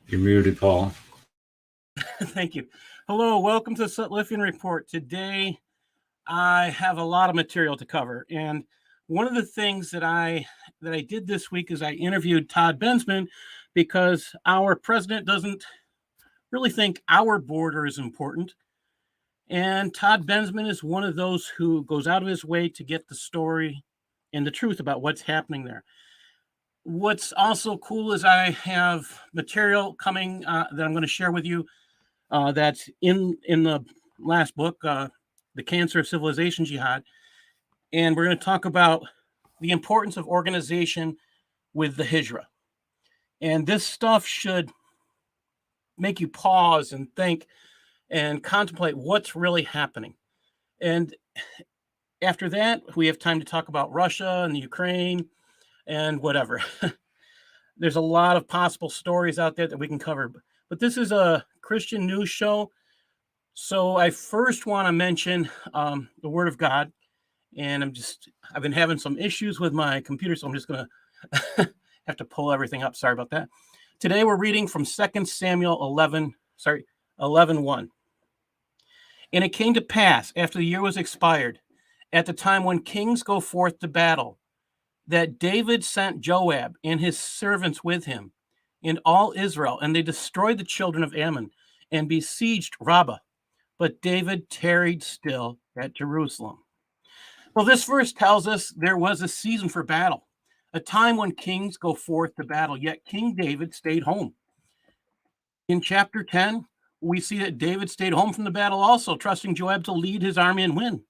You're muted, Paul. Thank you. Hello, welcome to the Sutliffian Report. Today, I have a lot of material to cover, and one of the things that I did this week is I interviewed Todd Bensman because our president doesn't really think our border is important, and Todd Bensman is one of those who goes out of his way to get the story and the truth about what's happening there. What's also cool is I have material coming that I'm going to share with you. That's in the last book, The Cancer of Civilization, Jihad. And we're going to talk about the importance of organization with the Hijrah. And this stuff should make you pause and think and contemplate what's really happening. And after that, we have time to talk about Russia and the Ukraine and whatever. There's a lot of possible stories out there that we can cover. But this is a Christian news show. So I first want to mention the Word of God. And I've been having some issues with my computer, so I'm just going to have to pull everything up. Sorry about that. Today we're reading from 2 Samuel 11:1. And it came to pass, after the year was expired, at the time when kings go forth to battle, that David sent Joab and his servants with him, and all Israel, and they destroyed the children of Ammon and besieged Rabbah. But David tarried still at Jerusalem. Well, this verse tells us there was a season for battle, a time when kings go forth to battle, yet King David stayed home. In chapter 10, we see that David stayed home from the battle also, trusting Joab to lead his army and win.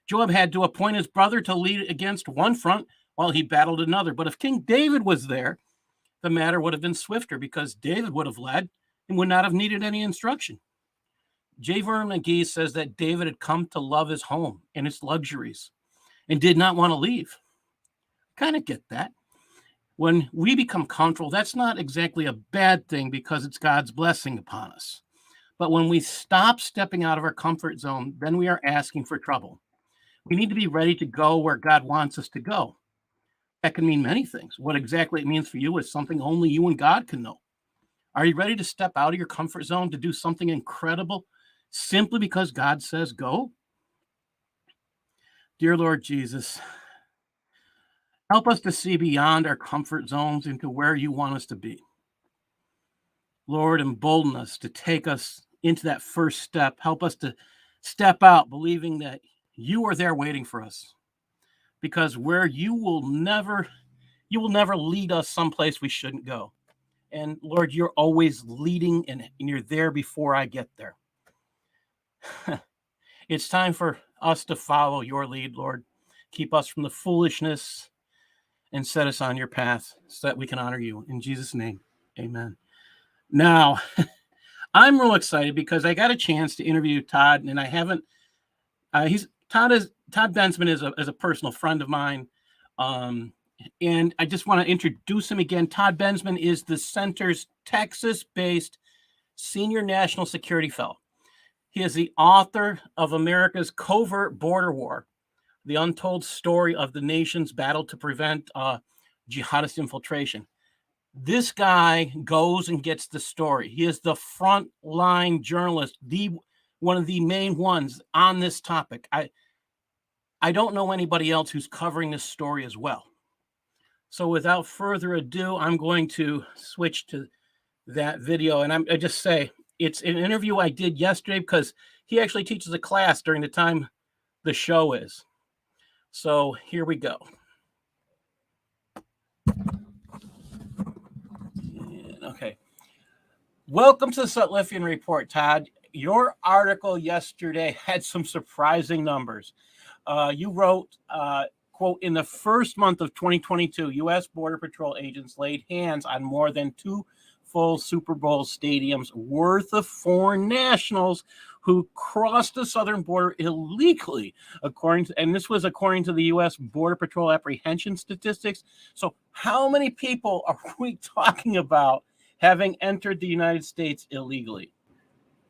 Joab had to appoint his brother to lead against one front while he battled another. But if King David was there, the matter would have been swifter because David would have led and would not have needed any instruction. J. Vernon McGee says that David had come to love his home and its luxuries and did not want to leave. I kind of get that. When we become comfortable, that's not exactly a bad thing because it's God's blessing upon us. But when we stop stepping out of our comfort zone, then we are asking for trouble. We need to be ready to go where God wants us to go. That can mean many things. What exactly it means for you is something only you and God can know. Are you ready to step out of your comfort zone to do something incredible simply because God says go? Dear Lord Jesus, help us to see beyond our comfort zones into where you want us to be. Lord, embolden us to take us into that first step. Help us to step out believing that you are there waiting for us. Because where you will never lead us someplace we shouldn't go. And Lord, you're always leading and you're there before I get there. It's time for us to follow your lead, Lord. Keep us from the foolishness and set us on your path so that we can honor you. In Jesus' name, amen. Now, I'm real excited because I got a chance to interview Todd, and I haven't. Todd Bensman is a personal friend of mine, and I just want to introduce him again. Todd Bensman is the center's Texas-based Senior National Security Fellow. He is the author of America's Covert Border War, the untold story of the nation's battle to prevent jihadist infiltration. This guy goes and gets the story. He is the front-line journalist, one of the main ones on this topic. I don't know anybody else who's covering this story as well. So without further ado, I'm going to switch to that video. And I just say, it's an interview I did yesterday because he actually teaches a class during the time the show is. So here we go. Okay. Welcome to the Sutliffian Report, Todd. Your article yesterday had some surprising numbers. You wrote, quote, in the first month of 2022, U.S. Border Patrol agents laid hands on more than 2 full Super Bowl stadiums worth of foreign nationals who crossed the southern border illegally, and this was according to the U.S. Border Patrol apprehension statistics. So how many people are we talking about having entered the United States illegally?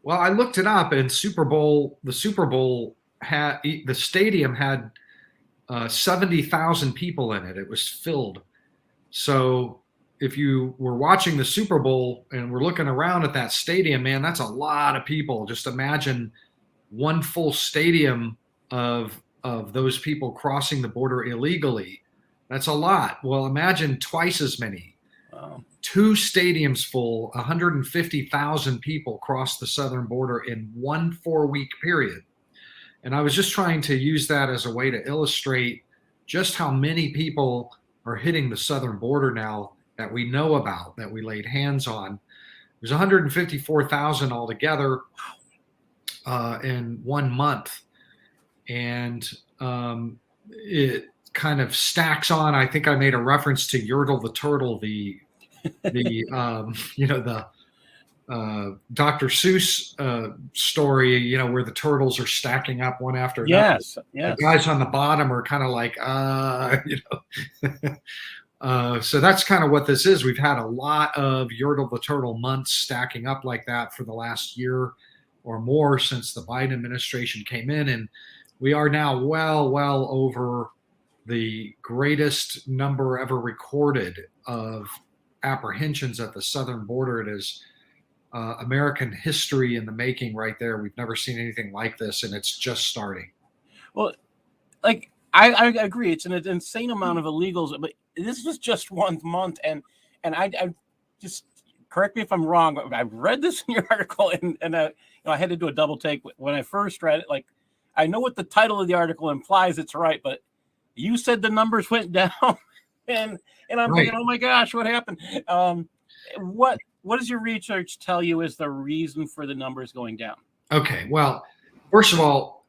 Well, I looked it up, and the Super Bowl had, the stadium had 70,000 people in it. It was filled. So if you were watching the Super Bowl and we're looking around at that stadium, man, that's a lot of people. Just imagine one full stadium of those people crossing the border illegally. That's a lot. Well, imagine twice as many. Wow. 2 stadiums full, 150,000 people crossed the southern border in one 4-week period. And I was just trying to use that as a way to illustrate just how many people are hitting the southern border now that we know about, that we laid hands on. There's 154,000 altogether in 1 month. And it kind of stacks on. I think I made a reference to Yertle the turtle, the Dr. Seuss story, where the turtles are stacking up one after another. Yes. The guys on the bottom are kind of like, so that's kind of what this is. We've had a lot of Yertle the turtle months stacking up like that for the last year or more since the Biden administration came in. And we are now well over the greatest number ever recorded of apprehensions at the southern border. It is American history in the making right there. We've never seen anything like this, and it's just starting. Well, like I agree, it's an insane amount of illegals, but this was just 1 month, and I just, correct me if I'm wrong, but I read this in your article, and I had to do a double take when I first read it. Like, I know what the title of the article implies, it's right, but you said the numbers went down, and I'm thinking, oh my gosh, what happened? What does your research tell you is the reason for the numbers going down? Okay, well, first of all,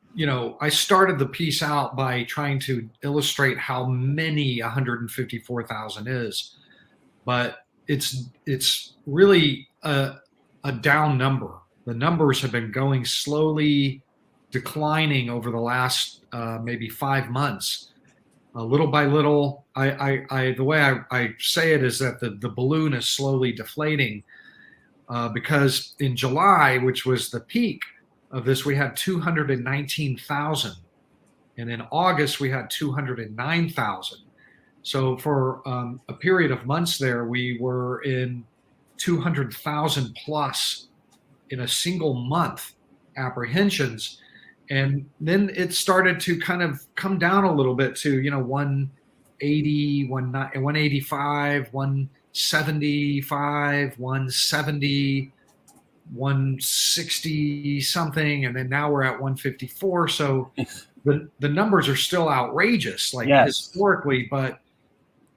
I started the piece out by trying to illustrate how many 154,000 is, but it's really a down number. The numbers have been going slowly declining over the last maybe 5 months. Little by little, the way I say it is that the balloon is slowly deflating because in July, which was the peak of this, we had 219,000. And in August, we had 209,000. So for a period of months there, we were in 200,000 plus in a single month apprehensions. And then it started to kind of come down a little bit to, 180, 185, 175, 170, 160 something. And then now we're at 154. So the numbers are still outrageous, like historically, but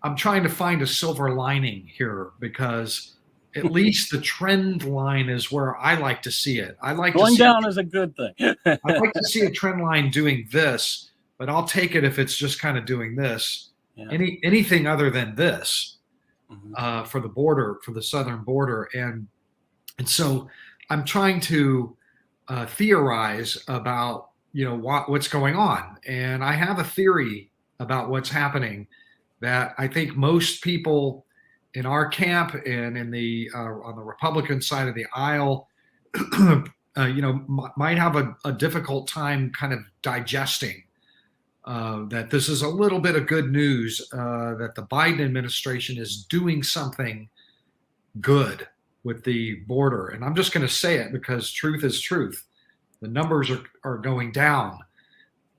I'm trying to find a silver lining here because at least the trend line is where I like to see it. I like going down is a good thing. I'd like to see a trend line doing this, but I'll take it if it's just kind of doing this. Yeah. Anything other than this for the border, for the southern border, and so I'm trying to theorize about what's going on, and I have a theory about what's happening that I think most people in our camp and in the on the Republican side of the aisle, might have a difficult time kind of digesting that this is a little bit of good news, that the Biden administration is doing something good with the border. And I'm just going to say it because truth is truth. The numbers are going down.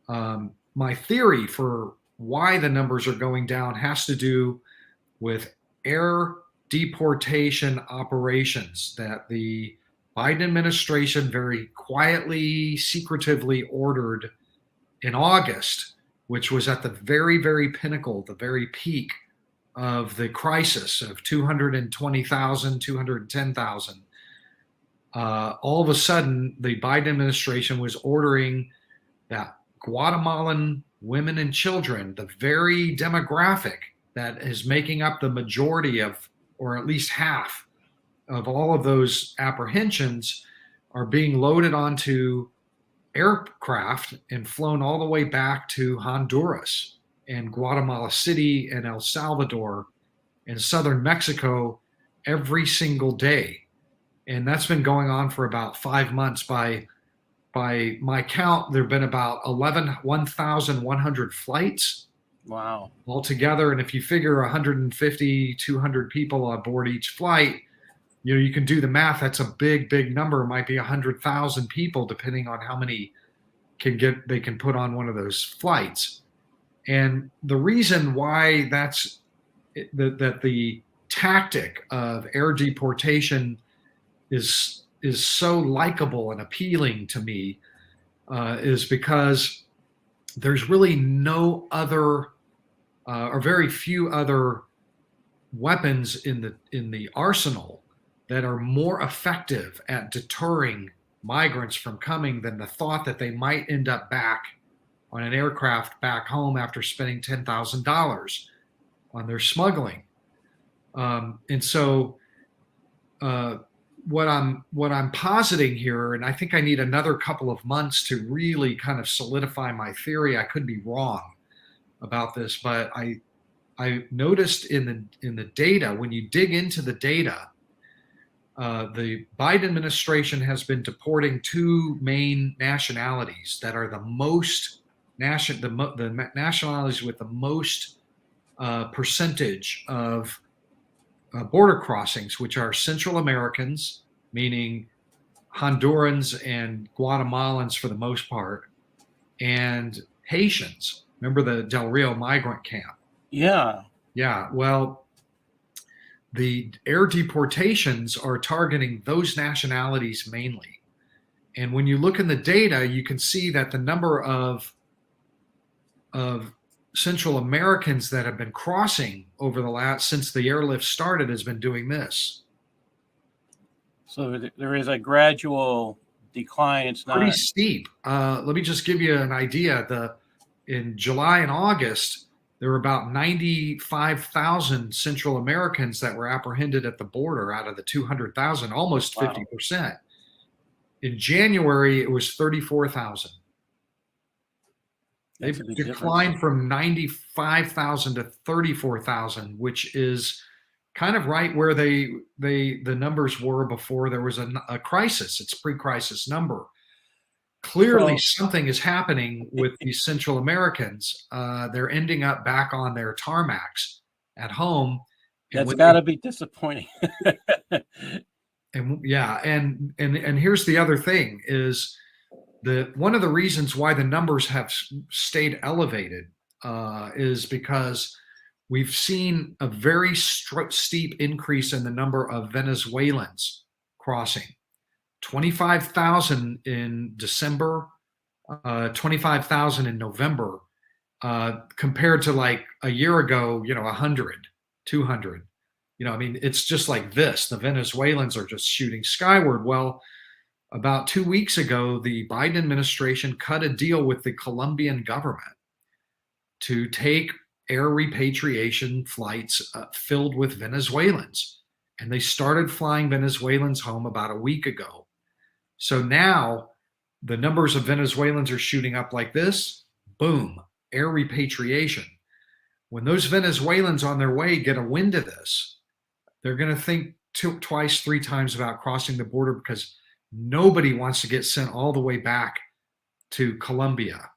My theory for why the numbers are going down has to do with air deportation operations that the Biden administration very quietly, secretively ordered in August, which was at the very, very pinnacle, the very peak of the crisis of 220,000, 210,000. All of a sudden, the Biden administration was ordering that Guatemalan women and children, the very demographic that is making up the majority of, or at least half of all of those apprehensions, are being loaded onto aircraft and flown all the way back to Honduras and Guatemala City and El Salvador and southern Mexico every single day. And that's been going on for about 5 months. By my count, there have been about 1,100 flights Wow. altogether. And if you figure 150, 200 people on board each flight, you can do the math. That's a big, big number. It might be 100,000 people, depending on how many they can put on one of those flights. And the reason why that the tactic of air deportation is so likable and appealing to me is because there's really no other or very few other weapons in the arsenal that are more effective at deterring migrants from coming than the thought that they might end up back on an aircraft back home after spending $10,000 on their smuggling. And so what I'm positing here, and I think I need another couple of months to really kind of solidify my theory. I could be wrong about this, but I noticed in the data, when you dig into the data, the Biden administration has been deporting two main nationalities that are the nationalities with the most percentage of border crossings, which are Central Americans, meaning Hondurans and Guatemalans for the most part, and Haitians. Remember the Del Rio migrant camp? Yeah. Yeah. Well, the air deportations are targeting those nationalities mainly. And when you look in the data, you can see that the number of Central Americans that have been crossing over since the airlift started has been doing this. So there is a gradual decline. It's not pretty steep. Let me just give you an idea. In July and August, there were about 95,000 Central Americans that were apprehended at the border out of the 200,000, almost 50%. In January, it was 34,000. They've declined from 95,000 to 34,000, which is kind of right where the numbers were before there was a crisis. It's pre-crisis number. Clearly, something is happening with these Central Americans. They're ending up back on their tarmacs at home. That's got to be disappointing. And here's the other thing is one of the reasons why the numbers have stayed elevated is because we've seen a very steep increase in the number of Venezuelans crossing. 25,000 in December, 25,000 in November, compared to like a year ago, 100, 200. I mean, it's just like this. The Venezuelans are just shooting skyward. Well, about 2 weeks ago, the Biden administration cut a deal with the Colombian government to take air repatriation flights filled with Venezuelans. And they started flying Venezuelans home about a week ago. So now the numbers of Venezuelans are shooting up like this. Boom, air repatriation. When those Venezuelans on their way get a wind of this, they're going to think twice, three times about crossing the border because nobody wants to get sent all the way back to Colombia.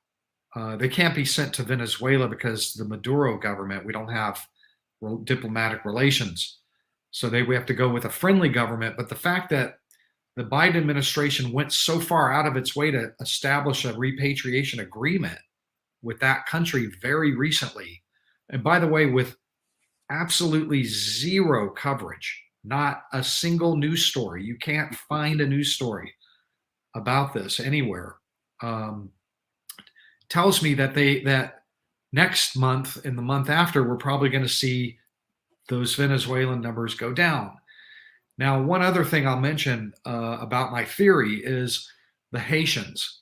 They can't be sent to Venezuela because the Maduro government, we don't have diplomatic relations. So we have to go with a friendly government. But the fact that the Biden administration went so far out of its way to establish a repatriation agreement with that country very recently, and by the way, with absolutely zero coverage, not a single news story. You can't find a news story about this anywhere. Tells me that next month and the month after, we're probably going to see those Venezuelan numbers go down. Now, one other thing I'll mention about my theory is the Haitians.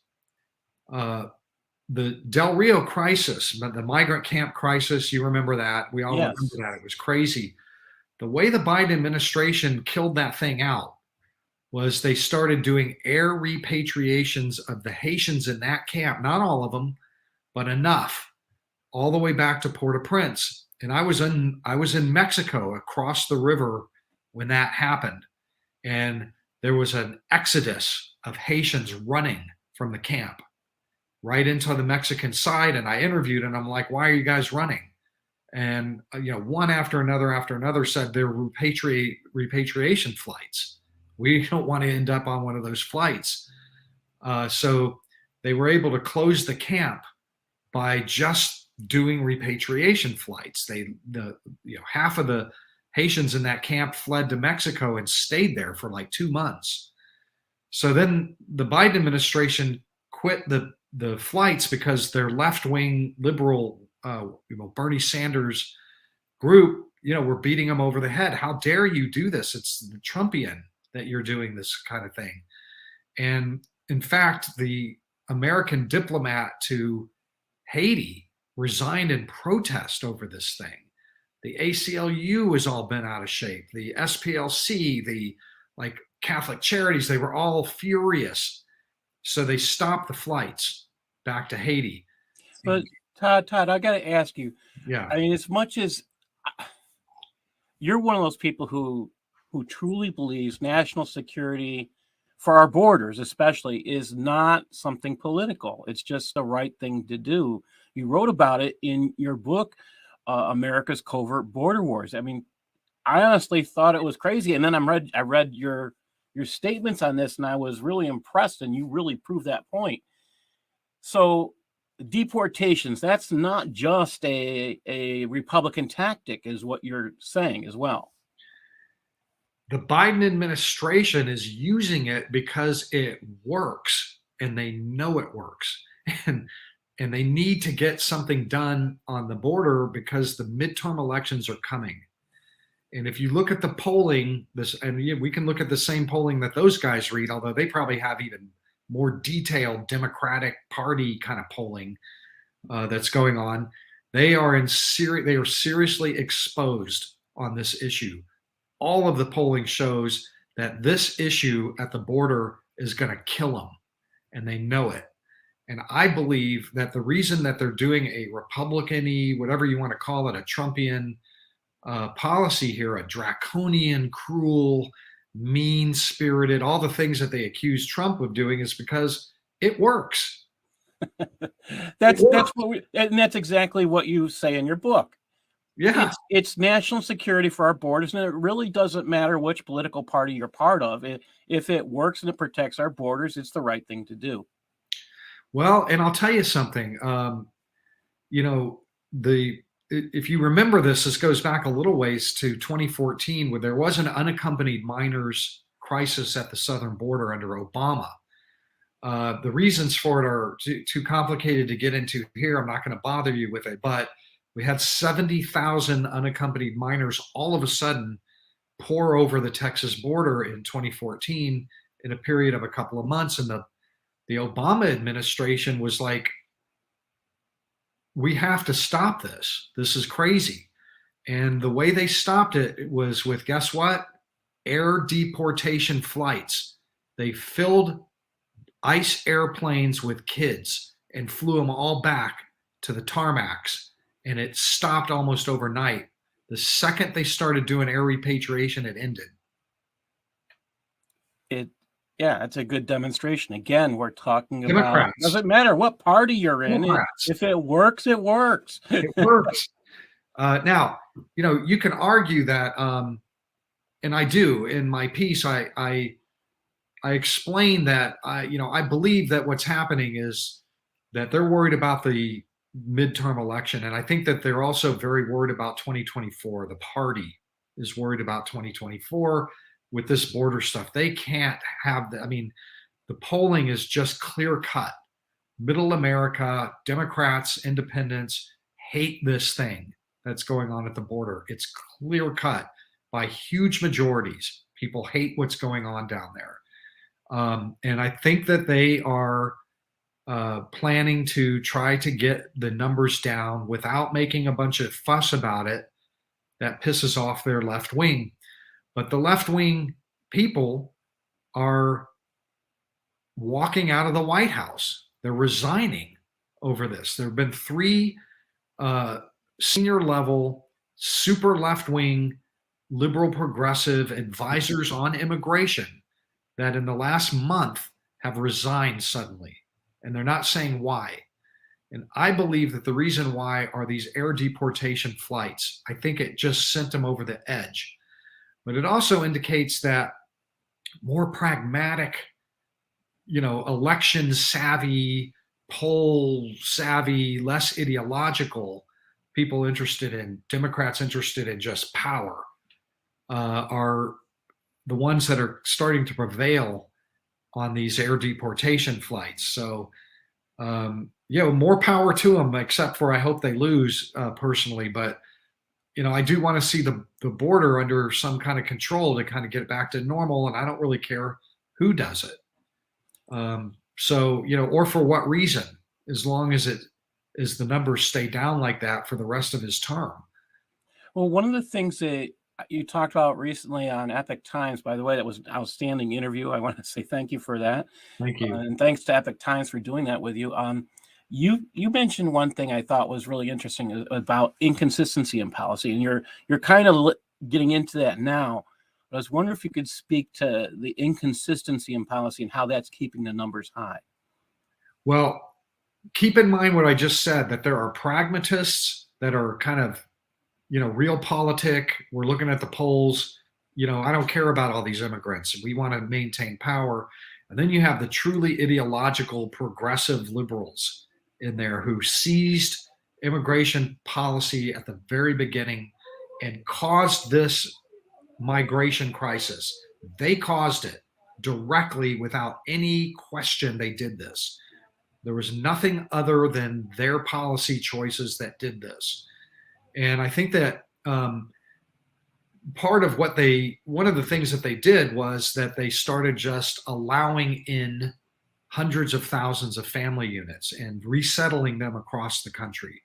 The Del Rio crisis, the migrant camp crisis, you remember that. We all remember that. It was crazy. The way the Biden administration killed that thing out was they started doing air repatriations of the Haitians in that camp, not all of them, but enough, all the way back to Port-au-Prince. And I was in Mexico across the river when that happened. And there was an exodus of Haitians running from the camp. right into the Mexican side. And I interviewed, and I'm like, why are you guys running? And one after another said they're repatriation flights. We don't want to end up on one of those flights. So they were able to close the camp by just doing repatriation flights. Half of the Haitians in that camp fled to Mexico and stayed there for like 2 months. So then the Biden administration quit the flights because their left-wing liberal, Bernie Sanders group, were beating them over the head. How dare you do this? It's the Trumpian that you're doing this kind of thing. And in fact, the American diplomat to Haiti resigned in protest over this thing. The ACLU has all been out of shape. The SPLC, the Catholic Charities, they were all furious. So they stopped the flights back to Haiti. But Todd, I got to ask you. Yeah. I mean, as much as you're one of those people who truly believes national security for our borders, especially, is not something political. It's just the right thing to do. You wrote about it in your book, America's Covert Border Wars. I mean, I honestly thought it was crazy. And then I read your statements on this, and I was really impressed, and you really proved that point. So deportations, that's not just a Republican tactic, is what you're saying as well. The Biden administration is using it because it works, and they know it works. And they need to get something done on the border because the midterm elections are coming. And if you look at the polling, we can look at the same polling that those guys read, although they probably have even more detailed Democratic Party kind of polling that's going on. They are seriously exposed on this issue. All of the polling shows that this issue at the border is going to kill them, and they know it. And I believe that the reason that they're doing a Republican-y, whatever you want to call it, a Trumpian policy here, a draconian, cruel, mean-spirited, all the things that they accuse Trump of doing, is because it works. That's exactly what you say in your book. Yeah. It's national security for our borders, and it really doesn't matter which political party you're part of. If it works and it protects our borders, it's the right thing to do. Well, and I'll tell you something. If you remember this goes back a little ways to 2014, where there was an unaccompanied minors crisis at the southern border under Obama. The reasons for it are too complicated to get into here. I'm not going to bother you with it, but we had 70,000 unaccompanied minors all of a sudden pour over the Texas border in 2014 in a period of a couple of months. And the Obama administration was like, we have to stop this. This is crazy. And the way they stopped it was with, guess what? Air deportation flights. They filled ICE airplanes with kids and flew them all back to the tarmacs. And it stopped almost overnight. The second they started doing air repatriation, it ended. Yeah, it's a good demonstration. Again, we're talking about Democrats. It doesn't matter what party you're in. If it works, it works. It works. Now, you can argue that, and I do in my piece. I explain that I believe that what's happening is that they're worried about the midterm election, and I think that they're also very worried about 2024. The party is worried about 2024. With this border stuff, they can't have the polling is just clear cut. Middle America, Democrats, independents hate this thing that's going on at the border. It's clear cut by huge majorities. People hate what's going on down there. And I think that they are planning to try to get the numbers down without making a bunch of fuss about it that pisses off their left wing. But the left-wing people are walking out of the White House. They're resigning over this. There have been 3 senior-level, super left-wing, liberal progressive advisors on immigration that in the last month have resigned suddenly. and they're not saying why. And I believe that the reason why are these air deportation flights. I think it just sent them over the edge. But it also indicates that more pragmatic, election savvy, poll savvy, less ideological people interested in, Democrats interested in just power, are the ones that are starting to prevail on these air deportation flights. So, more power to them, except for I hope they lose personally. But, I do want to see the border under some kind of control to kind of get it back to normal. And I don't really care who does it. Or for what reason, as long as the numbers stay down like that for the rest of his term. Well, one of the things that you talked about recently on Epoch Times, by the way, that was an outstanding interview. I want to say thank you for that. Thank you. And thanks to Epoch Times for doing that with you. You mentioned one thing I thought was really interesting about inconsistency in policy, and you're kind of getting into that now. But I was wondering if you could speak to the inconsistency in policy and how that's keeping the numbers high. Well, keep in mind what I just said, that there are pragmatists that are kind of, realpolitik. We're looking at the polls. I don't care about all these immigrants. We want to maintain power. And then you have the truly ideological progressive liberals in there who seized immigration policy at the very beginning and caused this migration crisis. They caused it directly without any question. They did this. There was nothing other than their policy choices that did this. And I think that one of the things that they did was that they started just allowing in hundreds of thousands of family units and resettling them across the country.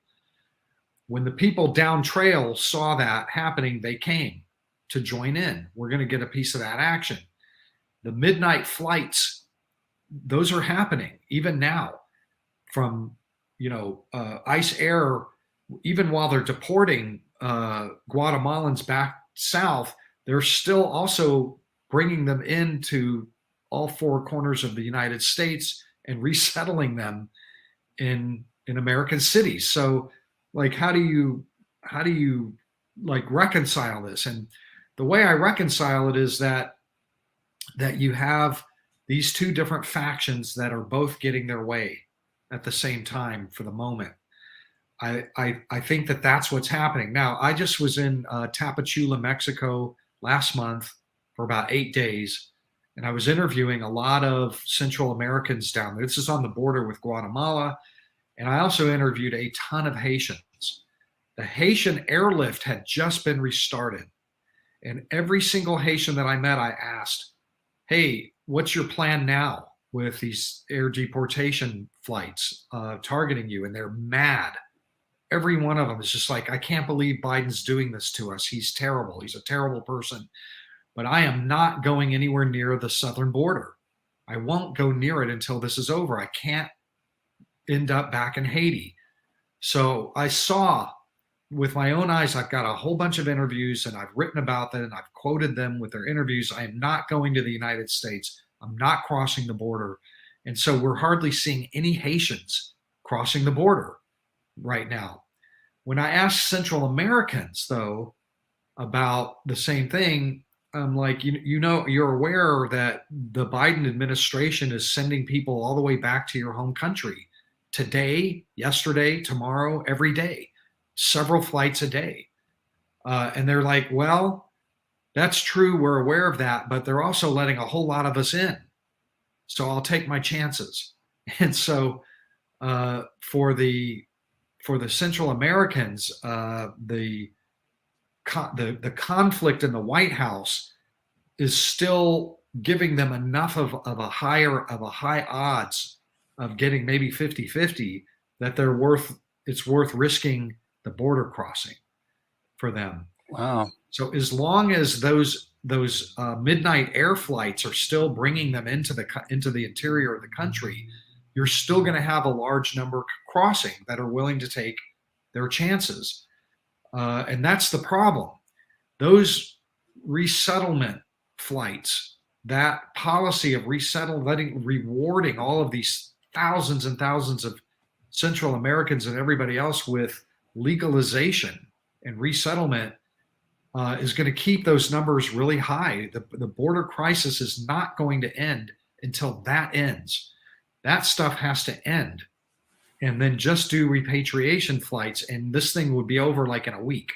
When the people down trail saw that happening, they came to join in. We're going to get a piece of that action. The midnight flights, those are happening even now from, ICE Air, even while they're deporting Guatemalans back south, they're still also bringing them into all four corners of the United States and resettling them in American cities. So, how do you reconcile this? And the way I reconcile it is that you have these two different factions that are both getting their way at the same time for the moment. I think that that's what's happening. Now, I just was in Tapachula, Mexico last month for about 8 days, and I was interviewing a lot of Central Americans down there. This is on the border with Guatemala, and I also interviewed a ton of Haitians. The Haitian airlift had just been restarted, and every single Haitian that I met, I asked, hey, what's your plan now with these air deportation flights targeting you? And they're mad. Every one of them is just like, I can't believe Biden's doing this to us. He's terrible. He's a terrible person. But I am not going anywhere near the southern border. I won't go near it until this is over. I can't end up back in Haiti. So I saw with my own eyes, I've got a whole bunch of interviews and I've written about them and I've quoted them with their interviews. I am not going to the United States. I'm not crossing the border. And so we're hardly seeing any Haitians crossing the border right now. When I ask Central Americans, though, about the same thing, I'm like, you're aware that the Biden administration is sending people all the way back to your home country today, yesterday, tomorrow, every day, several flights a day. And they're like, well, that's true. We're aware of that, but they're also letting a whole lot of us in. So I'll take my chances. And so for the Central Americans, the conflict in the White House is still giving them enough of a high odds of getting maybe 50-50 that it's worth risking the border crossing for them. Wow. So as long as those midnight air flights are still bringing them into the interior of the country, you're still going to have a large number crossing that are willing to take their chances. And that's the problem. Those resettlement flights, that policy of rewarding all of these thousands and thousands of Central Americans and everybody else with legalization and resettlement is going to keep those numbers really high. The border crisis is not going to end until that ends. That stuff has to end. And then just do repatriation flights, and this thing would be over like in a week.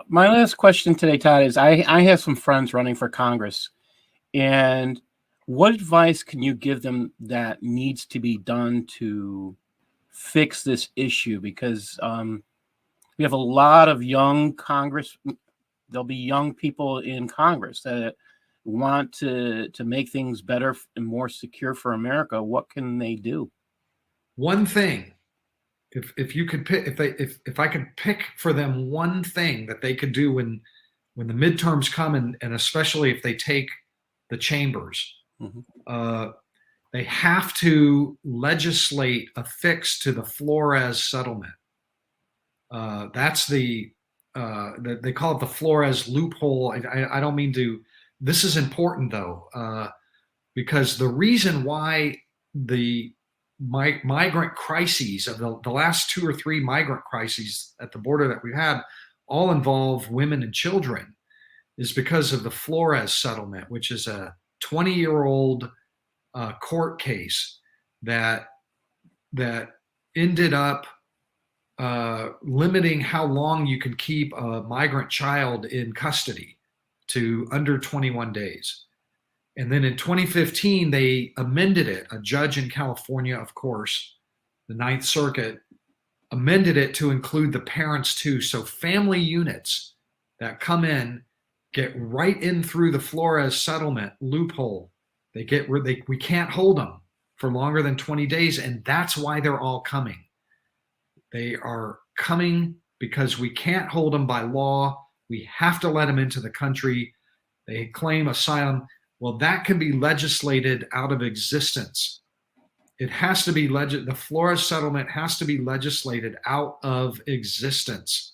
My last question today, Todd, is I have some friends running for Congress, and what advice can you give them that needs to be done to fix this issue? Because we have a lot of young Congress. There'll be young people in Congress that want to make things better and more secure for America. What can they do? One thing, if you could pick, if I could pick for them one thing that they could do when the midterms come, and especially if they take the chambers, they have to legislate a fix to the Flores settlement. That's they call it the Flores loophole. I don't mean to. This is important though, because the reason why the migrant crises of the last 2 or 3 migrant crises at the border that we've had all involve women and children is because of the Flores settlement, which is a 20-year-old court case that ended up limiting how long you can keep a migrant child in custody to under 21 days. And then in 2015, they amended it. A judge in California, of course, the Ninth Circuit, amended it to include the parents too. So family units that come in get right in through the Flores settlement loophole. We can't hold them for longer than 20 days, and that's why they're all coming. They are coming because we can't hold them by law. We have to let them into the country. They claim asylum. Well, that can be legislated out of existence. It has to be the Flores settlement has to be legislated out of existence.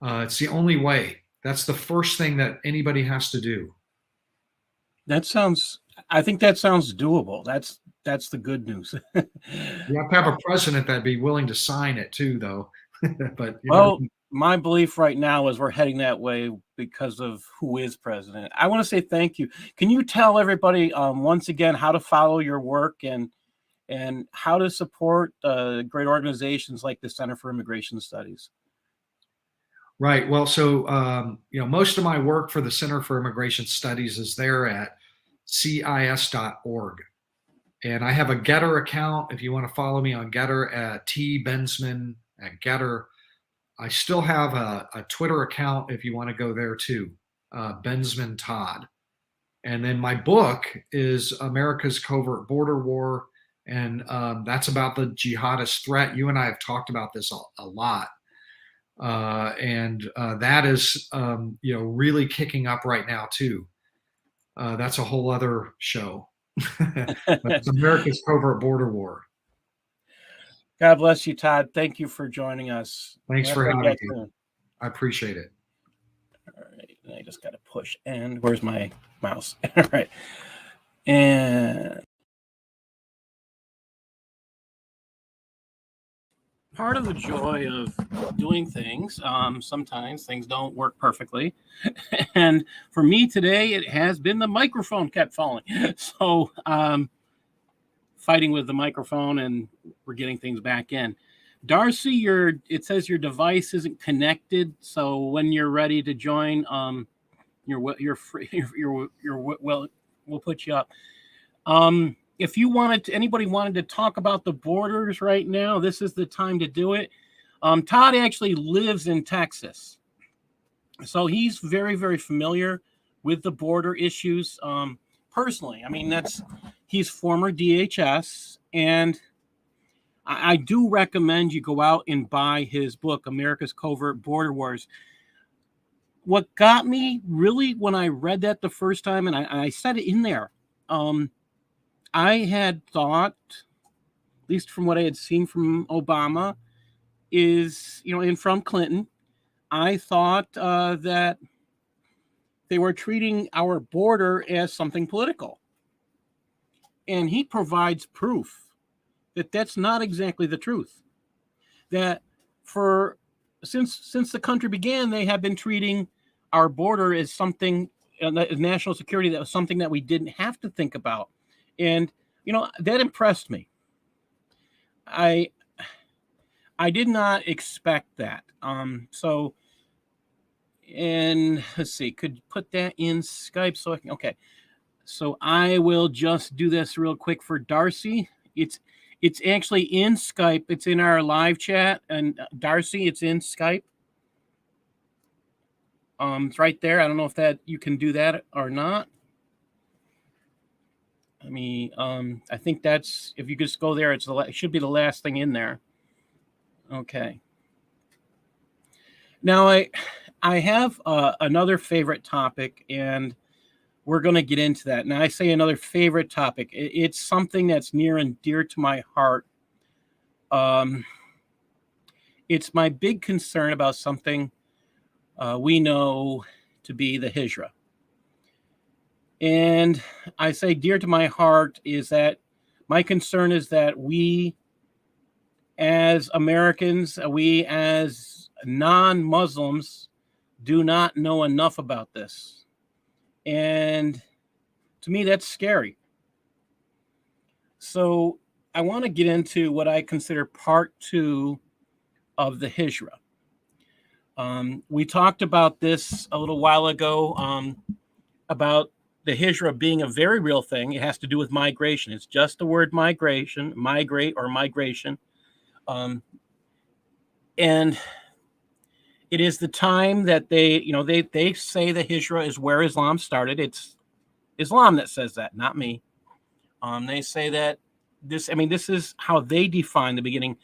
It's the only way. That's the first thing that anybody has to do. I think that sounds doable. That's the good news. You have to have a president that'd be willing to sign it too, though. But my belief right now is we're heading that way because of who is president. I want to say thank you. Can you tell everybody once again how to follow your work and how to support great organizations like the Center for Immigration Studies? Right. Well, so most of my work for the Center for Immigration Studies is there at cis.org. And I have a Getter account if you want to follow me on Getter at T Bensman at Getter. I still have a Twitter account if you want to go there too, Bensman Todd. And then my book is America's Covert Border War, and that's about the jihadist threat. You and I have talked about this a lot, and that is really kicking up right now too. That's a whole other show. It's America's Covert Border War. God bless you, Todd. Thank you for joining us. Thanks for having me. I appreciate it. All right. I just got to push. And where's my mouse? All right. And part of the joy of doing things, sometimes things don't work perfectly. And for me today, it has been the microphone kept falling. So fighting with the microphone, and we're getting things back in. Darcy, it says your device isn't connected. So when you're ready to join, you're free. We'll put you up. If anybody wanted to talk about the borders right now, this is the time to do it. Todd actually lives in Texas, so he's very, very familiar with the border issues personally. I mean, he's former DHS, and I do recommend you go out and buy his book, America's Covert Border Wars. What got me really when I read that the first time, and I said it in there, I had thought, at least from what I had seen from Obama, and from Clinton, I thought that they were treating our border as something political. And he provides proof that that's not exactly the truth. That for since the country began, they have been treating our border as something, as national security, that was something that we didn't have to think about. And that impressed me. I did not expect that. So, and let's see, could you put that in Skype so I can? Okay, so I will just do this real quick for Darcy. It's actually in Skype. It's in our live chat, and Darcy, it's in Skype. It's right there. I don't know if that you can do that or not. I mean, I think that's, if you just go there, it should be the last thing in there. Okay. Now I have another favorite topic, and we're going to get into that. Now, I say another favorite topic. It's something that's near and dear to my heart. It's my big concern about something we know to be the Hijrah. And I say dear to my heart is that my concern is that we as Americans, we as non-Muslims do not know enough about this. And to me, that's scary. So I want to get into what I consider part 2 of the Hijrah. We talked about this a little while ago, about the Hijrah being a very real thing. It has to do with migration. It's just the word migration, migrate or migration. And it is the time that they say the Hijrah is where Islam started. It's Islam that says that, not me. They say that this is how they define the beginning.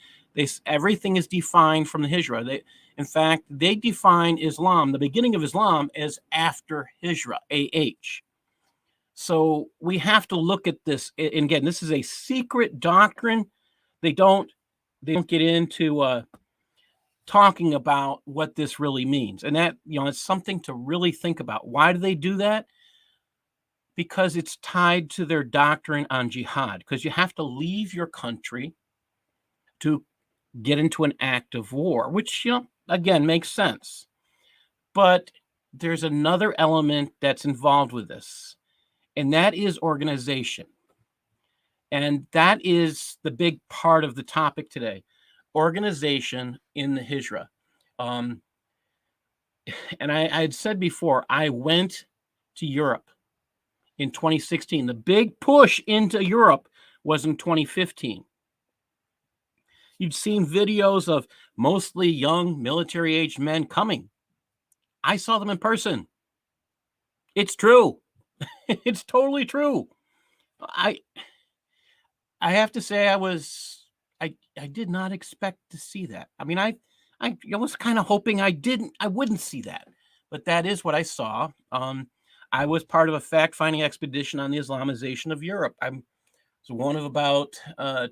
Everything is defined from the Hijrah. In fact, they define Islam, the beginning of Islam, as after Hijrah, AH. So we have to look at this. And again, this is a secret doctrine. They don't get into talking about what this really means. And that, it's something to really think about. Why do they do that? Because it's tied to their doctrine on jihad. Because you have to leave your country to get into an act of war, which, again, makes sense. But there's another element that's involved with this, and that is organization. And that is the big part of the topic today, organization in the Hijrah. And I had said before, I went to Europe in 2016. The big push into Europe was in 2015. You'd seen videos of mostly young military-aged men coming. I saw them in person. It's true. It's totally true. I have to say I did not expect to see that. I mean, I was kind of hoping I wouldn't see that, but that is what I saw. I was part of a fact-finding expedition on the Islamization of Europe. I was one of about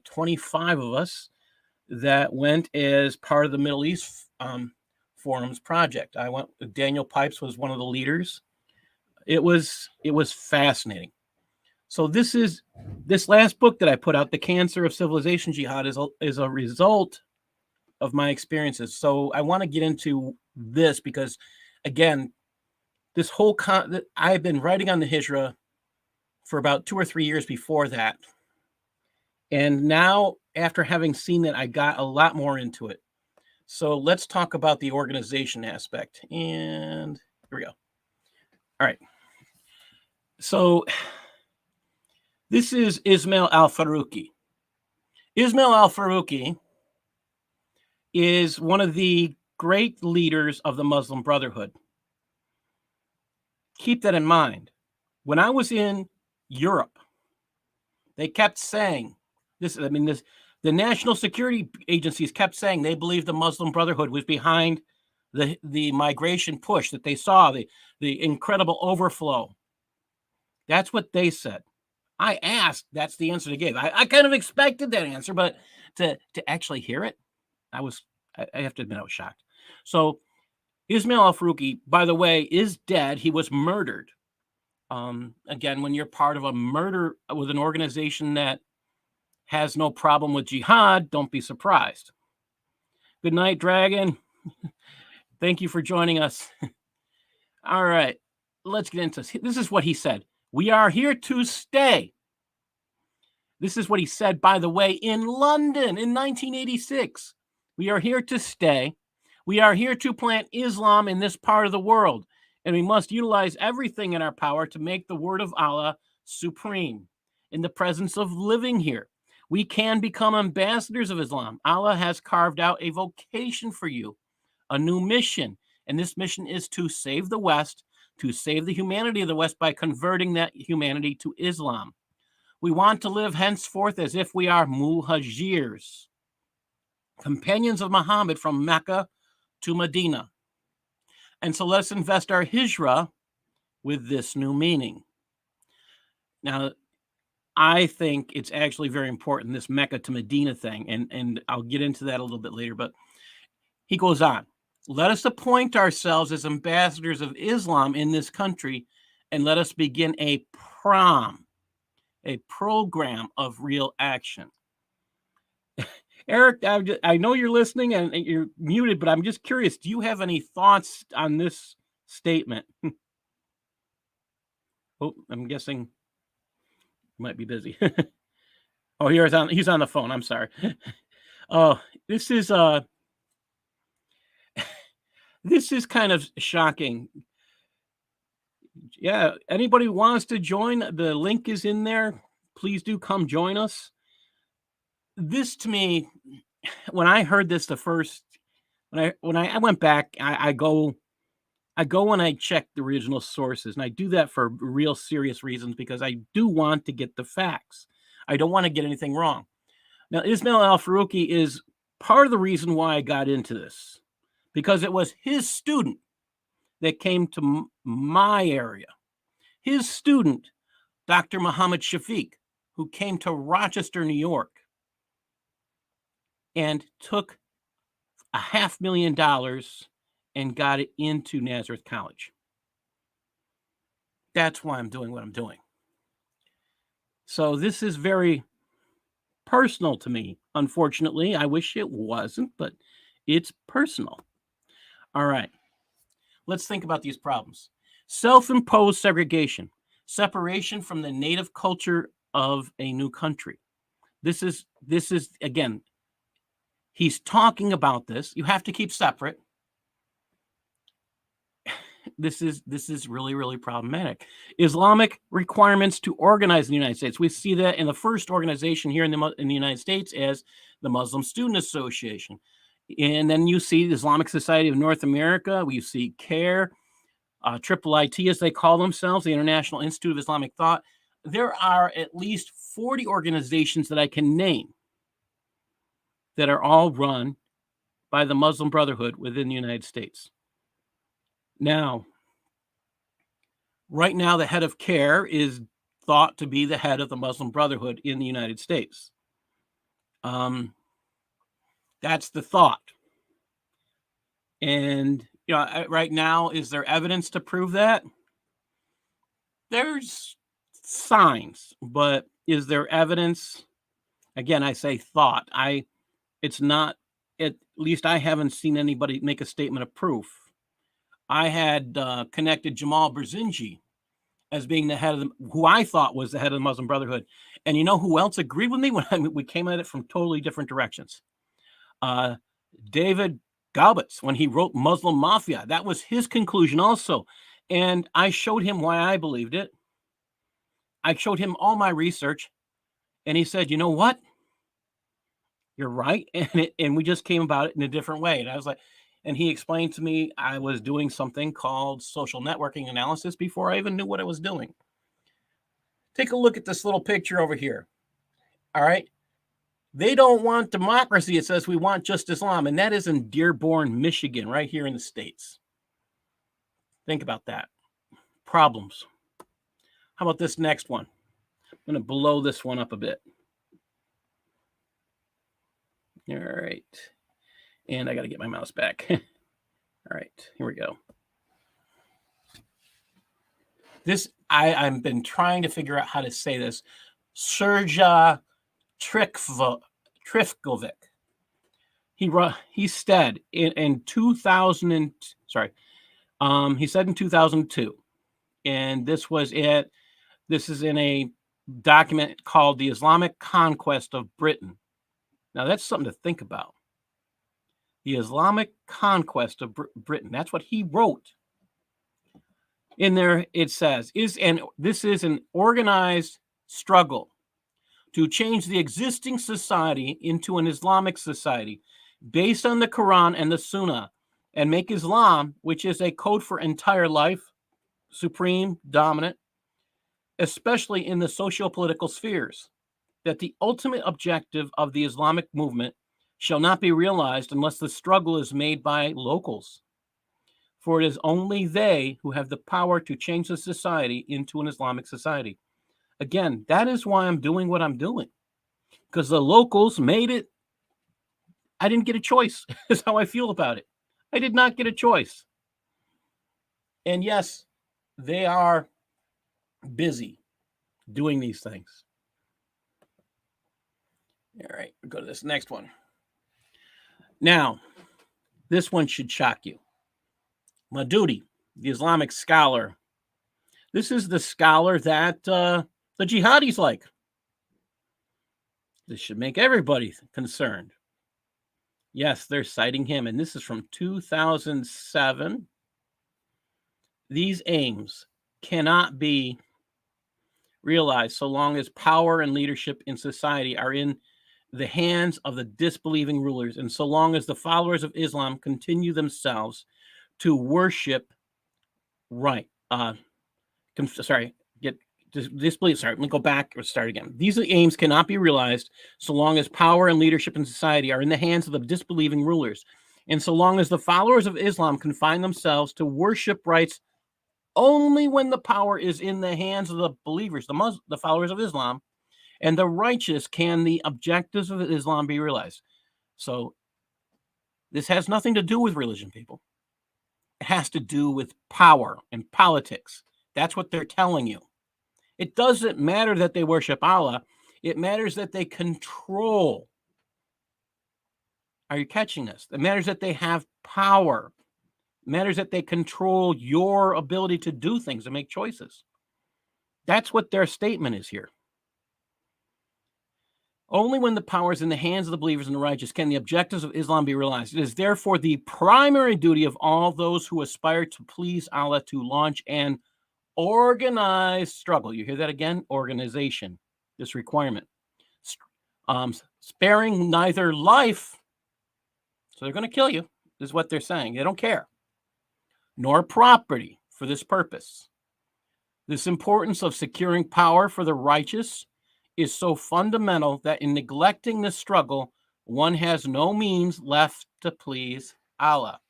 25 of us that went as part of the Middle East Forum's project. I went. Daniel Pipes was one of the leaders. It was fascinating. So this last book that I put out, The Cancer of Civilization Jihad, is a result of my experiences. So I want to get into this because, again, this whole I've been writing on the Hijrah for about 2 or 3 years before that. And now, after having seen that, I got a lot more into it. So let's talk about the organization aspect. And here we go. All right. So this is Ismail al-Faruqi. Ismail al-Faruqi is one of the great leaders of the Muslim Brotherhood. Keep that in mind. When I was in Europe, they kept saying the national security agencies kept saying they believed the Muslim Brotherhood was behind the migration push that they saw, the incredible overflow. That's what they said. I asked, that's the answer they gave. I kind of expected that answer, but to actually hear it, I have to admit I was shocked. So Ismail al-Faruqi, by the way, is dead. He was murdered Again, when you're part of a murder with an organization that has no problem with jihad, don't be surprised. Good night, Dragon. Thank you for joining us. All right, let's get into this. This is what he said. We are here to stay. This is what he said, by the way, in London in 1986. We are here to stay. We are here to plant Islam in this part of the world, and we must utilize everything in our power to make the word of Allah supreme in the presence of living here. We can become ambassadors of Islam. Allah has carved out a vocation for you, a new mission, and this mission is to save the West, to save the humanity of the West by converting that humanity to Islam. We want to live henceforth as if we are muhajirs, companions of Muhammad from Mecca to Medina. And so let's invest our hijrah with this new meaning. Now, I think it's actually very important, this Mecca to Medina thing, and I'll get into that a little bit later, but he goes on. Let us appoint ourselves as ambassadors of Islam in this country, and let us begin a program of real action. Eric, I know you're listening and you're muted, but I'm just curious. Do you have any thoughts on this statement? Oh, I'm guessing you might be busy. Oh, he's on the phone. I'm sorry. Oh, this is kind of shocking. Yeah, anybody who wants to join, the link is in there. Please do come join us. This to me, when I heard this when I went back, I go and I check the original sources, and I do that for real serious reasons because I do want to get the facts. I don't want to get anything wrong. Now, Ismail al-Faruqi is part of the reason why I got into this, because it was his student that came to my area. His student, Dr. Muhammad Shafiq, who came to Rochester, New York, and took $500,000 and got it into Nazareth College. That's why I'm doing what I'm doing. So this is very personal to me. Unfortunately, I wish it wasn't, but it's personal. All right. Let's think about these problems. Self-imposed segregation, separation from the native culture of a new country. This is again, he's talking about this. You have to keep separate. This is really, really problematic. Islamic requirements to organize in the United States. We see that in the first organization here in the United States as the Muslim Student Association. And then you see the Islamic Society of North America. We see CARE, IIIT as they call themselves, the International Institute of Islamic Thought. There are at least 40 organizations that I can name that are all run by the Muslim Brotherhood within the United States. Now, right now, the head of CARE is thought to be the head of the Muslim Brotherhood in the United States. That's the thought. And, right now, is there evidence to prove that? There's signs, but is there evidence? Again, I say thought. It's not, at least I haven't seen anybody make a statement of proof. I had connected Jamal Berzinji as being the head of who I thought was the head of the Muslim Brotherhood. And you know who else agreed with me when we came at it from totally different directions? David Galbitz, when he wrote Muslim Mafia, that was his conclusion also. And I showed him why I believed it. I showed him all my research, and he said, you know what? You're right. And we just came about it in a different way. And I was like, and he explained to me I was doing something called social networking analysis before I even knew what I was doing. Take a look at this little picture over here. All right. They don't want democracy. It says we want just Islam. And that is in Dearborn, Michigan, right here in the States. Think about that. Problems. How about this next one? I'm going to blow this one up a bit. All right. And I got to get my mouse back. All right, here we go. I've been trying to figure out how to say this. Serja Trifkovic. He said in 2000 he said in 2002, and this is in a document called The Islamic Conquest of Britain. Now that's something to think about. The Islamic Conquest of Britain. That's what he wrote. In there it says, this is an organized struggle to change the existing society into an Islamic society based on the Quran and the Sunnah, and make Islam, which is a code for entire life, supreme, dominant, especially in the socio-political spheres, that the ultimate objective of the Islamic movement shall not be realized unless the struggle is made by locals. For it is only they who have the power to change the society into an Islamic society. Again, that is why I'm doing what I'm doing, because the locals made it. I didn't get a choice, is how I feel about it. I did not get a choice. And yes, they are busy doing these things. All right, we'll go to this next one. Now, this one should shock you. Maududi, the Islamic scholar. This is the scholar that the jihadis like. This should make everybody concerned. Yes, they're citing him, and this is from 2007. These aims cannot be realized so long as power and leadership in society are in the hands of the disbelieving rulers, and so long as the followers of Islam continue themselves to worship disbelief. Sorry, let me go back or start again. These aims cannot be realized so long as power and leadership in society are in the hands of the disbelieving rulers, and so long as the followers of Islam confine themselves to worship rites only when the power is in the hands of the believers, the followers of Islam, and the righteous, can the objectives of Islam be realized. So this has nothing to do with religion, people. It has to do with power and politics. That's what they're telling you. It doesn't matter that they worship Allah. It matters that they control. Are you catching this? It matters that they have power. It matters that they control your ability to do things and make choices. That's what their statement is here. Only when the power is in the hands of the believers and the righteous can the objectives of Islam be realized. It is therefore the primary duty of all those who aspire to please Allah to launch an organized struggle. You hear that again? Organization. This requirement. Sparing neither life, so they're going to kill you, is what they're saying. They don't care. Nor property for this purpose. This importance of securing power for the righteous is so fundamental that in neglecting this struggle, one has no means left to please Allah.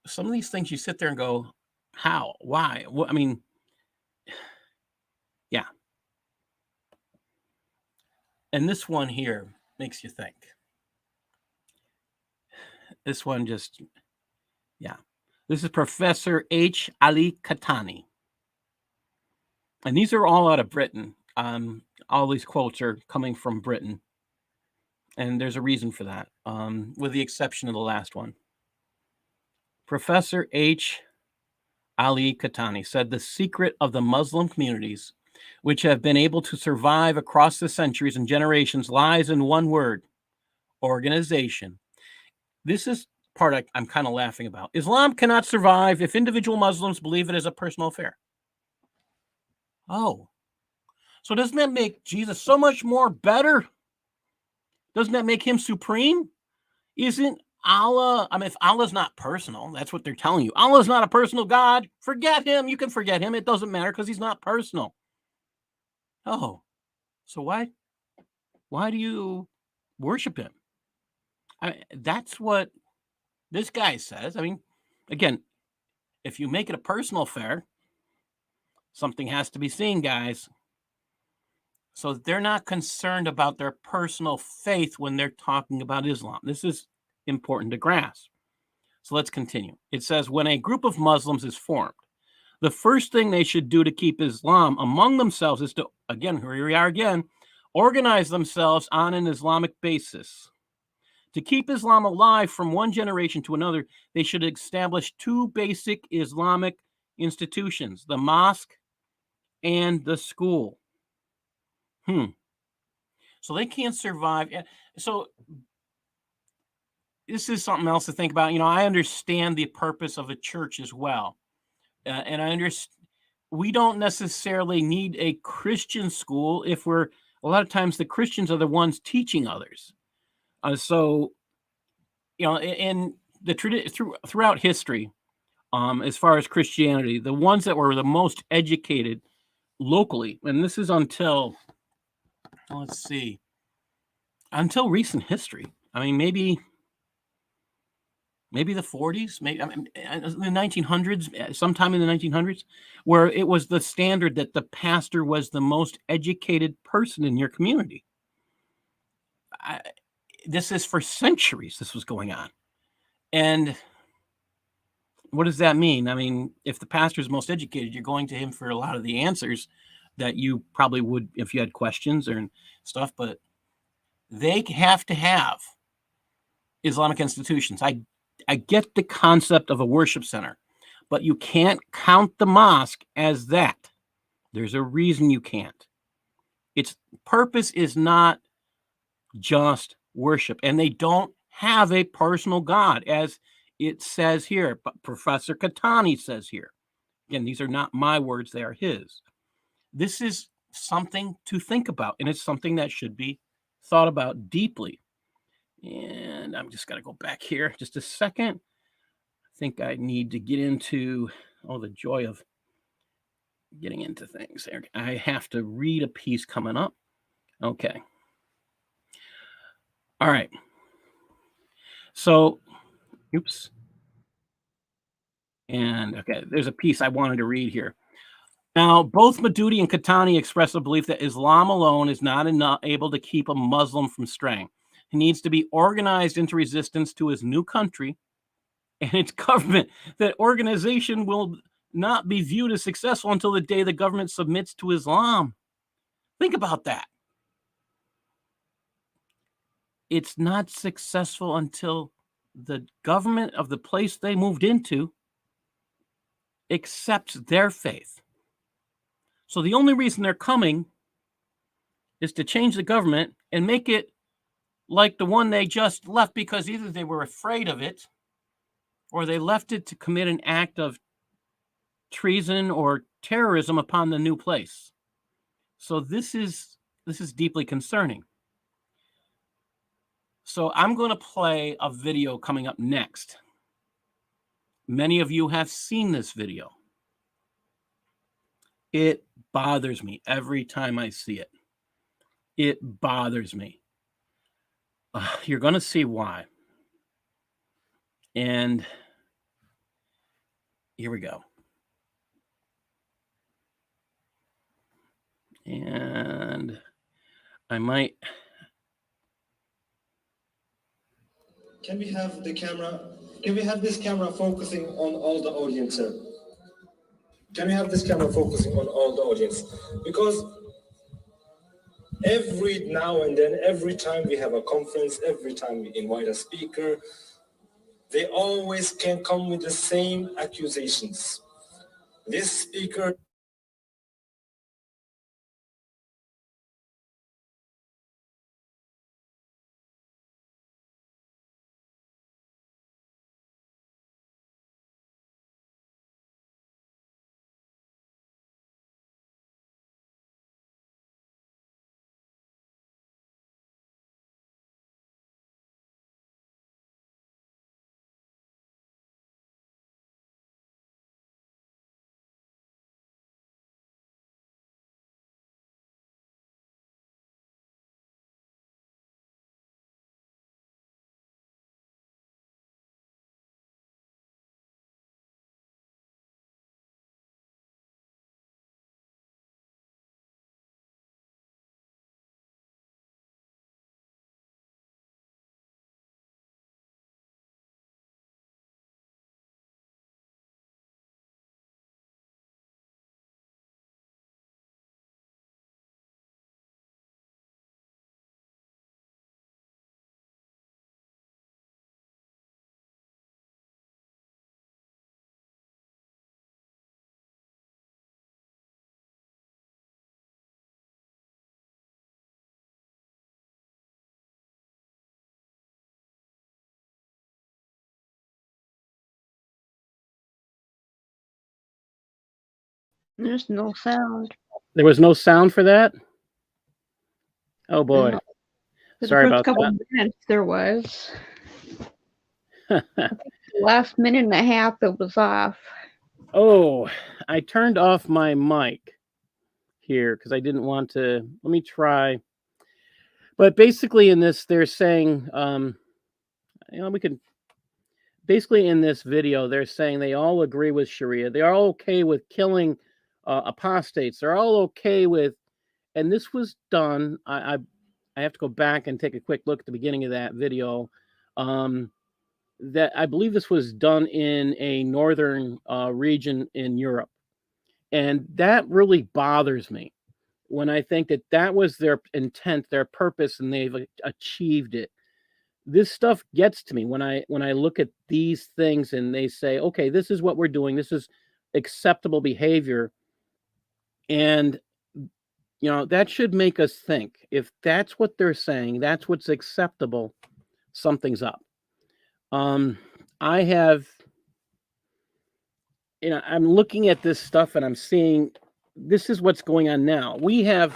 Some of these things you sit there and go, how? Why? What? I mean, yeah. And this one here makes you think. This one just, yeah. This is Professor H. Ali Khatani. And these are all out of Britain. All these quotes are coming from Britain. And there's a reason for that, with the exception of the last one. Professor H. Ali Khatani said, the secret of the Muslim communities, which have been able to survive across the centuries and generations, lies in one word: organization. This is part I'm kind of laughing about. Islam cannot survive if individual Muslims believe it is a personal affair. Oh, so doesn't that make Jesus so much more better? Doesn't that make him supreme? Isn't Allah, I mean, if Allah's not personal, that's what they're telling you. Allah's not a personal God. Forget him. You can forget him. It doesn't matter because he's not personal. Oh, so why do you worship him? That's what this guy says. I mean, again, if you make it a personal affair, something has to be seen, guys. So they're not concerned about their personal faith when they're talking about Islam. This is important to grasp. So let's continue. It says, when a group of Muslims is formed, the first thing they should do to keep Islam among themselves is to, again, here we are again, organize themselves on an Islamic basis. To keep Islam alive from one generation to another, they should establish two basic Islamic institutions, the mosque and the school. So they can't survive. So this is something else to think about. I understand the purpose of a church as well. And I understand we don't necessarily need a Christian school if a lot of times the Christians are the ones teaching others. So, in throughout history, as far as Christianity, the ones that were the most educated locally, and this is until recent history. I mean, maybe the 40s, maybe in the 1900s, sometime in the 1900s, where it was the standard that the pastor was the most educated person in your community. This is for centuries this was going on. And what does that mean? I mean, if the pastor is most educated, you're going to him for a lot of the answers that you probably would if you had questions or stuff, but they have to have Islamic institutions. I get the concept of a worship center, but you can't count the mosque as that. There's a reason you can't. Its purpose is not just worship, and they don't have a personal God, as it says here. But Professor Katani says here. Again, these are not my words, they are his. This is something to think about, and it's something that should be thought about deeply. And I'm just going to go back here just a second. I think I need to get into, the joy of getting into things. I have to read a piece coming up. Okay. All right. So, oops. And okay, there's a piece I wanted to read here. Now, both Madudi and Katani express a belief that Islam alone is not able to keep a Muslim from straying. He needs to be organized into resistance to his new country and its government. That organization will not be viewed as successful until the day the government submits to Islam. Think about that. It's not successful until the government of the place they moved into accepts their faith. So the only reason they're coming is to change the government and make it like the one they just left, because either they were afraid of it or they left it to commit an act of treason or terrorism upon the new place. So this is deeply concerning. So I'm going to play a video coming up next. Many of you have seen this video. It bothers me every time I see it. It bothers me. You're going to see why. And here we go. And I might. Can we have the camera? Can we have this camera focusing on all the audience, sir? Can we have this camera focusing on all the audience? Because every now and then, every time we have a conference, every time we invite a speaker, they always can come with the same accusations. This speaker There's no sound. There was no sound for that? Oh boy. No. For Sorry the first about couple that. of minutes, there was. The last minute and a half, it was off. Oh, I turned off my mic here because I didn't want to. Let me try. But basically, in this, they're saying, we can. Basically, in this video, they're saying they all agree with Sharia. They're all okay with killing apostates. They're all okay with, and this was done. I have to go back and take a quick look at the beginning of that video. That I believe this was done in a northern region in Europe. And that really bothers me when I think that that was their intent, their purpose, and they've achieved it. This stuff gets to me when I look at these things and they say, okay, this is what we're doing. This is acceptable behavior. And, that should make us think if that's what they're saying, that's what's acceptable, something's up. I have, I'm looking at this stuff and I'm seeing this is what's going on now. We have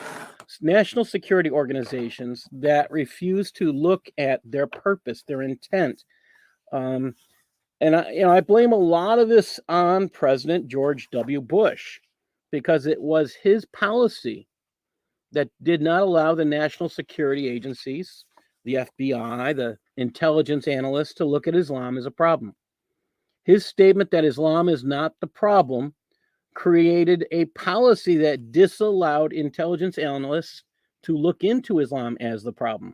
national security organizations that refuse to look at their purpose, their intent. And I blame a lot of this on President George W. Bush because it was his policy that did not allow the national security agencies, the FBI, the intelligence analysts to look at Islam as a problem. His statement that Islam is not the problem created a policy that disallowed intelligence analysts to look into Islam as the problem.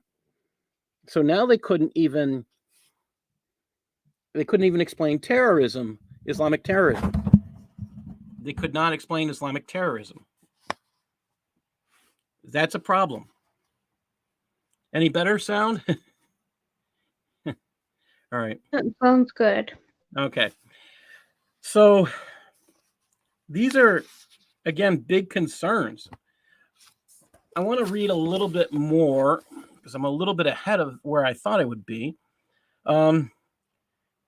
So now they couldn't even explain terrorism, Islamic terrorism. They could not explain Islamic terrorism. That's a problem. Any better sound? All right. That sounds good. Okay. So these are, again, big concerns. I want to read a little bit more because I'm a little bit ahead of where I thought I would be.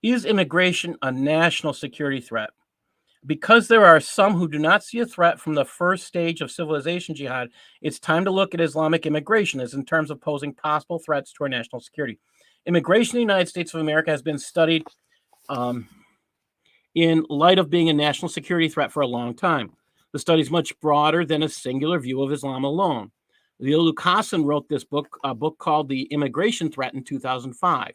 Is immigration a national security threat? Because there are some who do not see a threat from the first stage of civilization jihad, it's time to look at Islamic immigration as in terms of posing possible threats to our national security. Immigration in the United States of America has been studied in light of being a national security threat for a long time. The study is much broader than a singular view of Islam alone. Leo Lucassen wrote this book, a book called The Immigration Threat in 2005.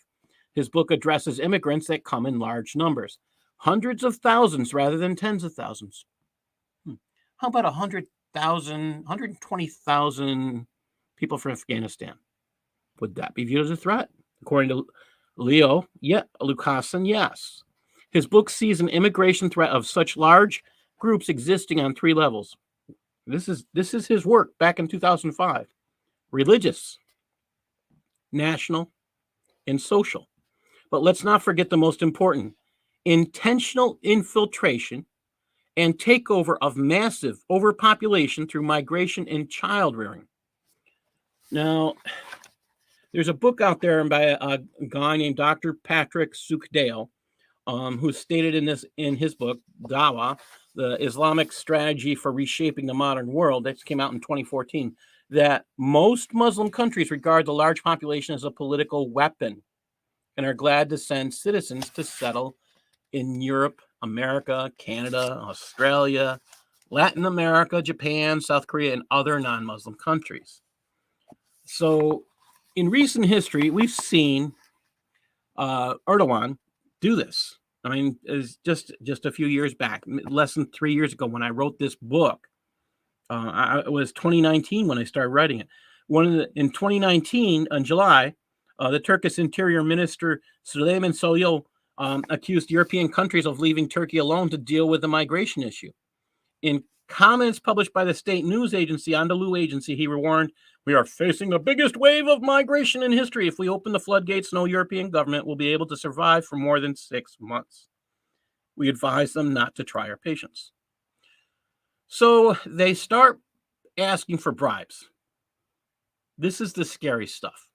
His book addresses immigrants that come in large numbers. Hundreds of thousands rather than tens of thousands. How about 100,000, 120,000 people from Afghanistan? Would that be viewed as a threat? According to Leo, Lucassen, yes. His book sees an immigration threat of such large groups existing on three levels. This is his work back in 2005. Religious, national, and social. But let's not forget the most important. Intentional infiltration and takeover of massive overpopulation through migration and child rearing. Now, there's a book out there by a guy named Dr. Patrick Sukdale, who stated in his book, Dawa, the Islamic Strategy for Reshaping the Modern World, that came out in 2014, that most Muslim countries regard the large population as a political weapon and are glad to send citizens to settle in Europe, America, Canada, Australia, Latin America, Japan, South Korea, and other non-Muslim countries. So in recent history, we've seen Erdogan do this. I mean, it's just a few years back, less than 3 years ago when I wrote this book. It was 2019 when I started writing it. In 2019, in July, the Turkish Interior Minister Süleyman Soylu accused European countries of leaving Turkey alone to deal with the migration issue. In comments published by the state news agency, Anadolu Agency, he warned, "We are facing the biggest wave of migration in history. If we open the floodgates, no European government will be able to survive for more than 6 months. We advise them not to try our patience." So they start asking for bribes. This is the scary stuff.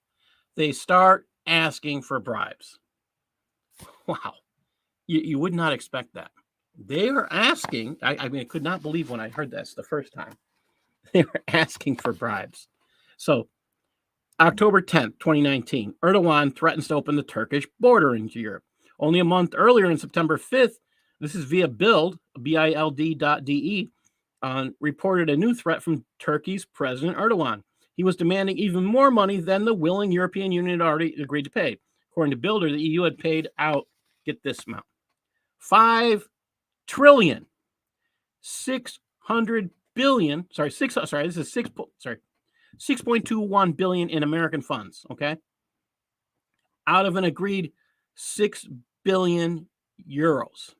They start asking for bribes. Wow. You would not expect that. They are asking, I mean, I could not believe when I heard this the first time. They were asking for bribes. So October 10th, 2019, Erdogan threatens to open the Turkish border into Europe. Only a month earlier, on September 5th, this is via Bild, BILD.de, reported a new threat from Turkey's President Erdogan. He was demanding even more money than the willing European Union had already agreed to pay. According to Bilder, the EU had paid out, get this amount, 5 trillion, 600 billion, sorry, 6.21 billion in American funds, okay? Out of an agreed 6 billion euros.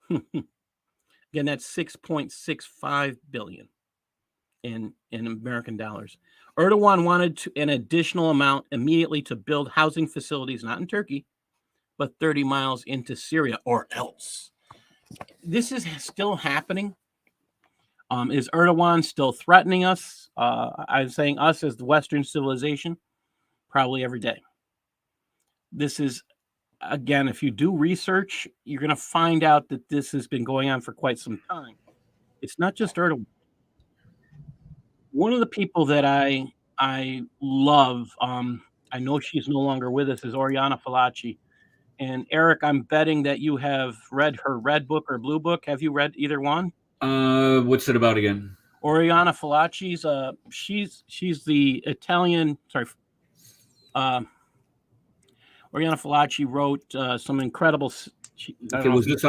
Again, that's 6.65 billion in American dollars. Erdogan wanted an additional amount immediately to build housing facilities, not in Turkey, but 30 miles into Syria, or else. This is still happening. Is Erdogan still threatening us? I'm saying us as the Western civilization, probably every day. This is, again, if you do research, you're going to find out that this has been going on for quite some time. It's not just Erdogan. One of the people that I love, I know she's no longer with us, is Oriana Fallaci. And Eric, I'm betting that you have read her red book or blue book. Have you read either one? What's it about again? Oriana Fallaci's she's the Italian, Oriana Fallaci wrote some incredible. Okay, was this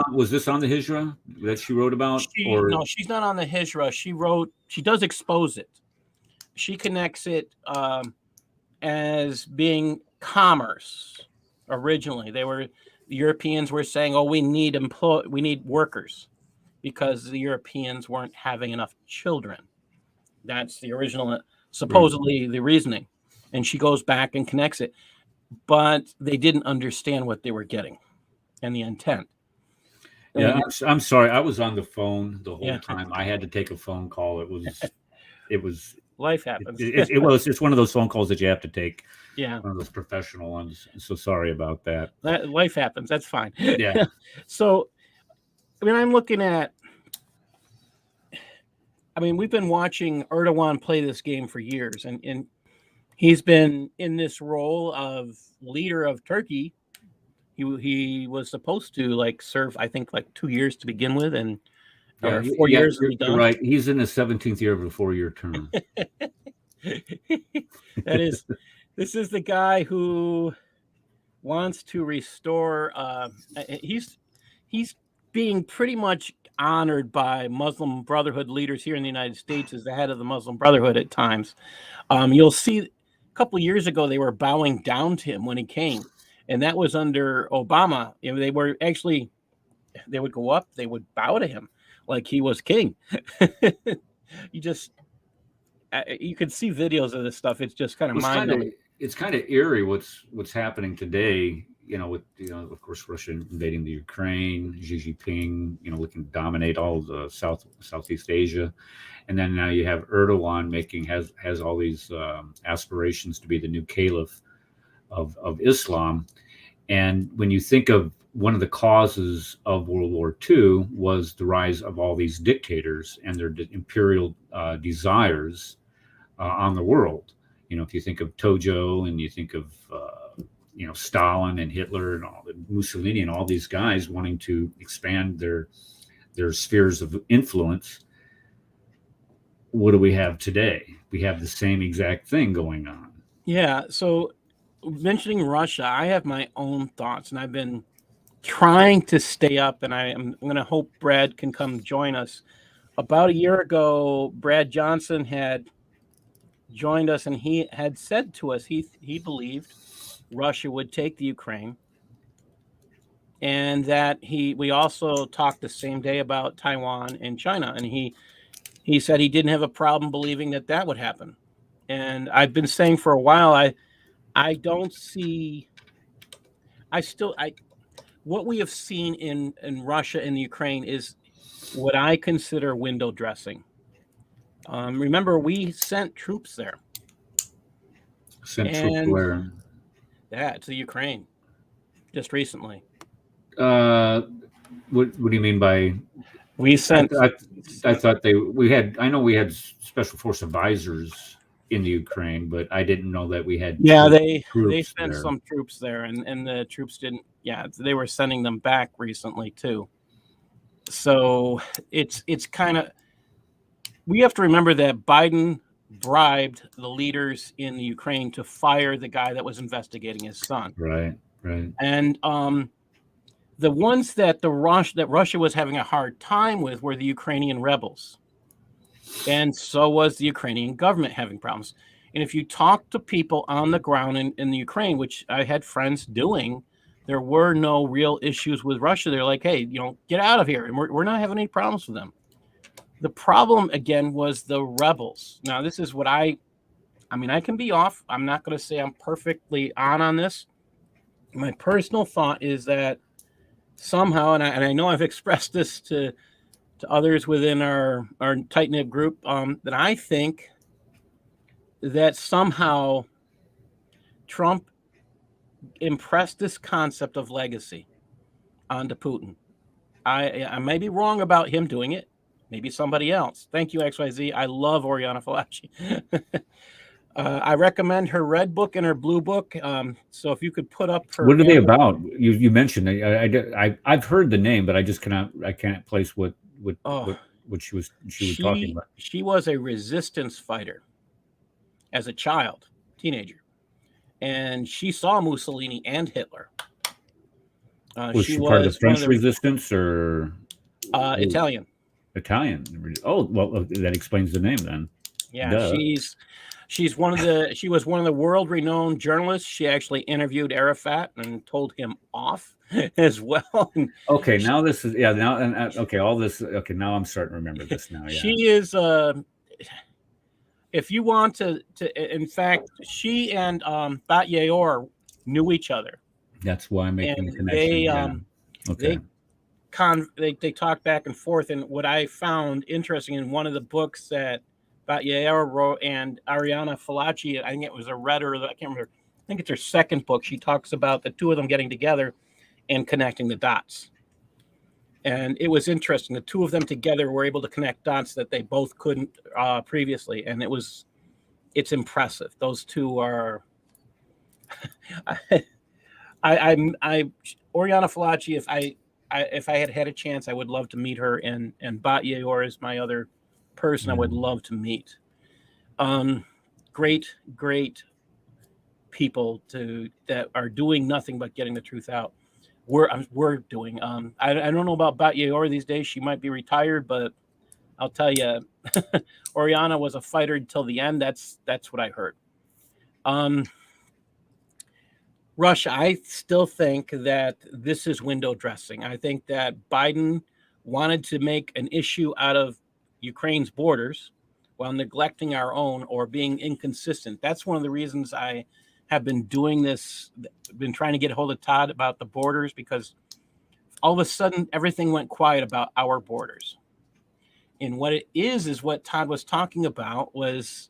on the Hijrah that she wrote about? No, she's not on the Hijrah. She does expose it. She connects it as being commerce. Originally, the Europeans were saying, "Oh, we need workers," because the Europeans weren't having enough children. That's the original, supposedly the reasoning. And she goes back and connects it. But they didn't understand what they were getting and the intent. Yeah, I'm sorry. I was on the phone the whole time. I had to take a phone call. It was life happens. It's one of those phone calls that you have to take. Yeah. One of those professional ones. So sorry about that. Life happens. That's fine. Yeah. So, I mean, I'm looking at, we've been watching Erdogan play this game for years, and he's been in this role of leader of Turkey. He was supposed to serve, I think, 2 years to begin with, and 4 years. You're right. He's in his 17th year of a 4-year term. This is the guy who wants to restore. He's being pretty much honored by Muslim Brotherhood leaders here in the United States as the head of the Muslim Brotherhood at times. You'll see a couple of years ago they were bowing down to him when he came, and that was under Obama. They would go up, they would bow to him like he was king. You could see videos of this stuff. It's just kind of mind-blowing. It's kind of eerie what's happening today. With of course, Russia invading the Ukraine, Xi Jinping, looking to dominate all of the Southeast Asia, and then now you have Erdogan has all these aspirations to be the new caliph of Islam. And when you think of one of the causes of World War II was the rise of all these dictators and their imperial desires on the world. If you think of Tojo and you think of Stalin and Hitler and all the Mussolini and all these guys wanting to expand their spheres of influence, what do we have today? We have the same exact thing going on. Yeah. So mentioning Russia, I have my own thoughts, and I've been trying to stay up, and I'm going to hope Brad can come join us. About a year ago, Brad Johnson had joined us, and he had said to us he believed Russia would take the Ukraine, and that we also talked the same day about Taiwan and China, and he said he didn't have a problem believing that would happen. And I've been saying for a while, I don't see, what we have seen in Russia and the Ukraine is what I consider window dressing. Remember, we sent troops there. Troops where? Yeah, to the Ukraine, just recently. What do you mean by? We sent. I thought I know we had special force advisors in the Ukraine, but I didn't know that we had. Yeah, they troops sent there. some troops there, and the troops didn't. Yeah, they were sending them back recently too. So it's kind of, we have to remember that Biden bribed the leaders in the Ukraine to fire the guy that was investigating his son. Right. And the ones that Russia was having a hard time with were the Ukrainian rebels, and so was the Ukrainian government having problems. And if you talk to people on the ground in the Ukraine, which I had friends doing, there were no real issues with Russia. They're like, hey, get out of here, and we're not having any problems with them. The problem again was the rebels. Now, this is what I can be off. I'm not going to say I'm perfectly on this. My personal thought is that somehow, and I know I've expressed this to others within our tight-knit group, that I think that somehow Trump impressed this concept of legacy onto Putin. I may be wrong about him doing it. Maybe somebody else. Thank you, XYZ. I love Oriana Fallaci. I recommend her red book and her blue book. So if you could put up her. What are they about? You mentioned I've heard the name, but I just can't place what she was talking about. She was a resistance fighter as a child, teenager, and she saw Mussolini and Hitler. Was she part of the French resistance or Italian? Italian. Oh, well, that explains the name then. Yeah, Duh. she was one of the world-renowned journalists. She actually interviewed Arafat and told him off as well. Okay, now this is all this. Okay, now I'm starting to remember this now. Yeah. She is. If you want to, in fact, she and Bat Yaor knew each other. That's why I'm making the connection. They talk back and forth, and what I found interesting in one of the books that Bat Yaor wrote and Ariana Fallaci, I think it was a redder, I can't remember. I think it's her second book. She talks about the two of them getting together and connecting the dots. And it was interesting. The two of them together were able to connect dots that they both couldn't previously, and it's impressive. Those two are. Oriana Fallaci, if I had a chance, I would love to meet her, and Bat Yaor is my other person I would love to meet. Great people that are doing nothing but getting the truth out. We're doing. I don't know about Bat Yaor these days. She might be retired, but I'll tell you, Oriana was a fighter until the end. That's what I heard. Russia, I still think that this is window dressing. I think that Biden wanted to make an issue out of Ukraine's borders while neglecting our own or being inconsistent. That's one of the reasons I have been doing this, been trying to get a hold of Todd about the borders, because all of a sudden everything went quiet about our borders. And what it is what Todd was talking about was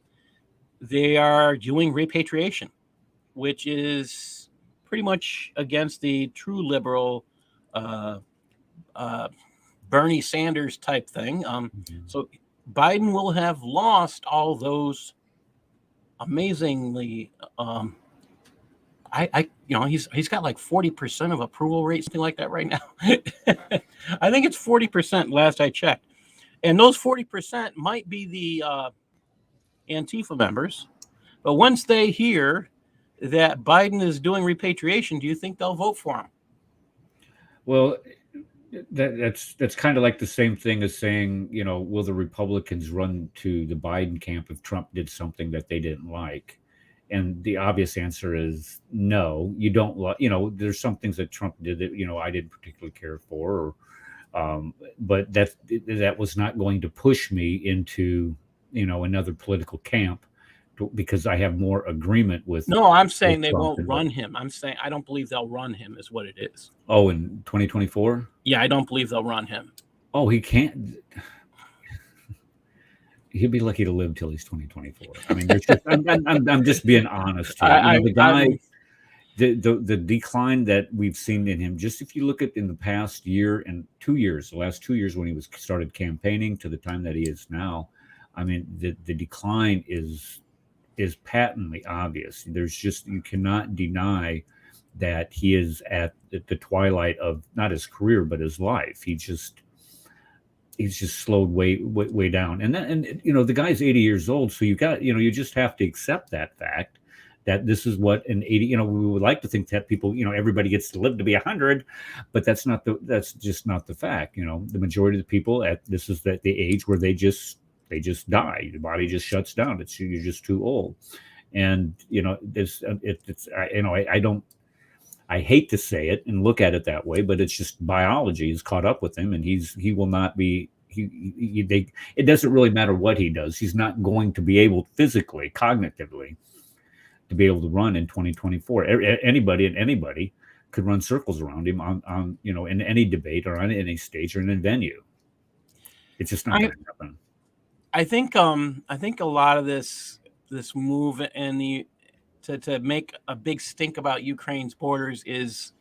they are doing repatriation, which is pretty much against the true liberal Bernie Sanders type thing. So Biden will have lost all those amazingly. He's got like 40% of approval rate, something like that right now. I think it's 40% last I checked, and those 40% might be the Antifa members. But once they hear that Biden is doing repatriation, do you think they'll vote for him? Well, that's kind of like the same thing as saying, will the Republicans run to the Biden camp if Trump did something that they didn't like? And the obvious answer is no. You don't like, there's some things that Trump did that, I didn't particularly care for, but that was not going to push me into, another political camp, because I have more agreement with. No, I'm saying they won't run him. I'm saying I don't believe they'll run him is what it is. Oh, in 2024? Yeah, I don't believe they'll run him. Oh, he can't. He'll be lucky to live till he's 2024. I mean, I'm just being honest here. The guy, the decline that we've seen in him, just if you look at in the past year and 2 years, the last 2 years when he was started campaigning to the time that he is now, I mean, the decline is patently obvious. There's just, you cannot deny that he is at the twilight of not his career but his life. He's just slowed way down. And the guy's 80 years old, so you you just have to accept that fact that this is what an 80, we would like to think that people, everybody gets to live to be 100, but that's just not the fact. The majority of the people this is the age where they just die. The body just shuts down. You're just too old. And I hate to say it and look at it that way, but it's just biology has caught up with him, and he will not be. It doesn't really matter what he does. He's not going to be able physically, cognitively, to be able to run in 2024. Anybody could run circles around him on in any debate or on any stage or in a venue. It's just not going to happen. I think a lot of this move and to make a big stink about Ukraine's borders is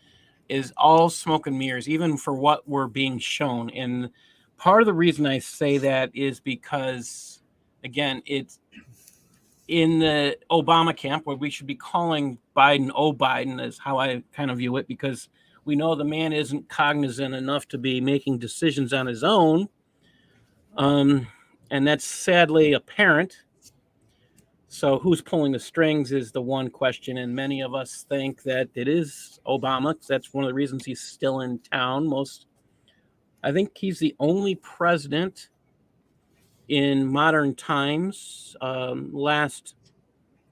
all smoke and mirrors, even for what we're being shown. And part of the reason I say that is because, again, it's in the Obama camp, where we should be calling Biden Biden, is how I kind of view it, because we know the man isn't cognizant enough to be making decisions on his own. And that's sadly apparent. So who's pulling the strings is the one question. And many of us think that it is Obama, because that's one of the reasons he's still in town. I think he's the only president in modern times, the last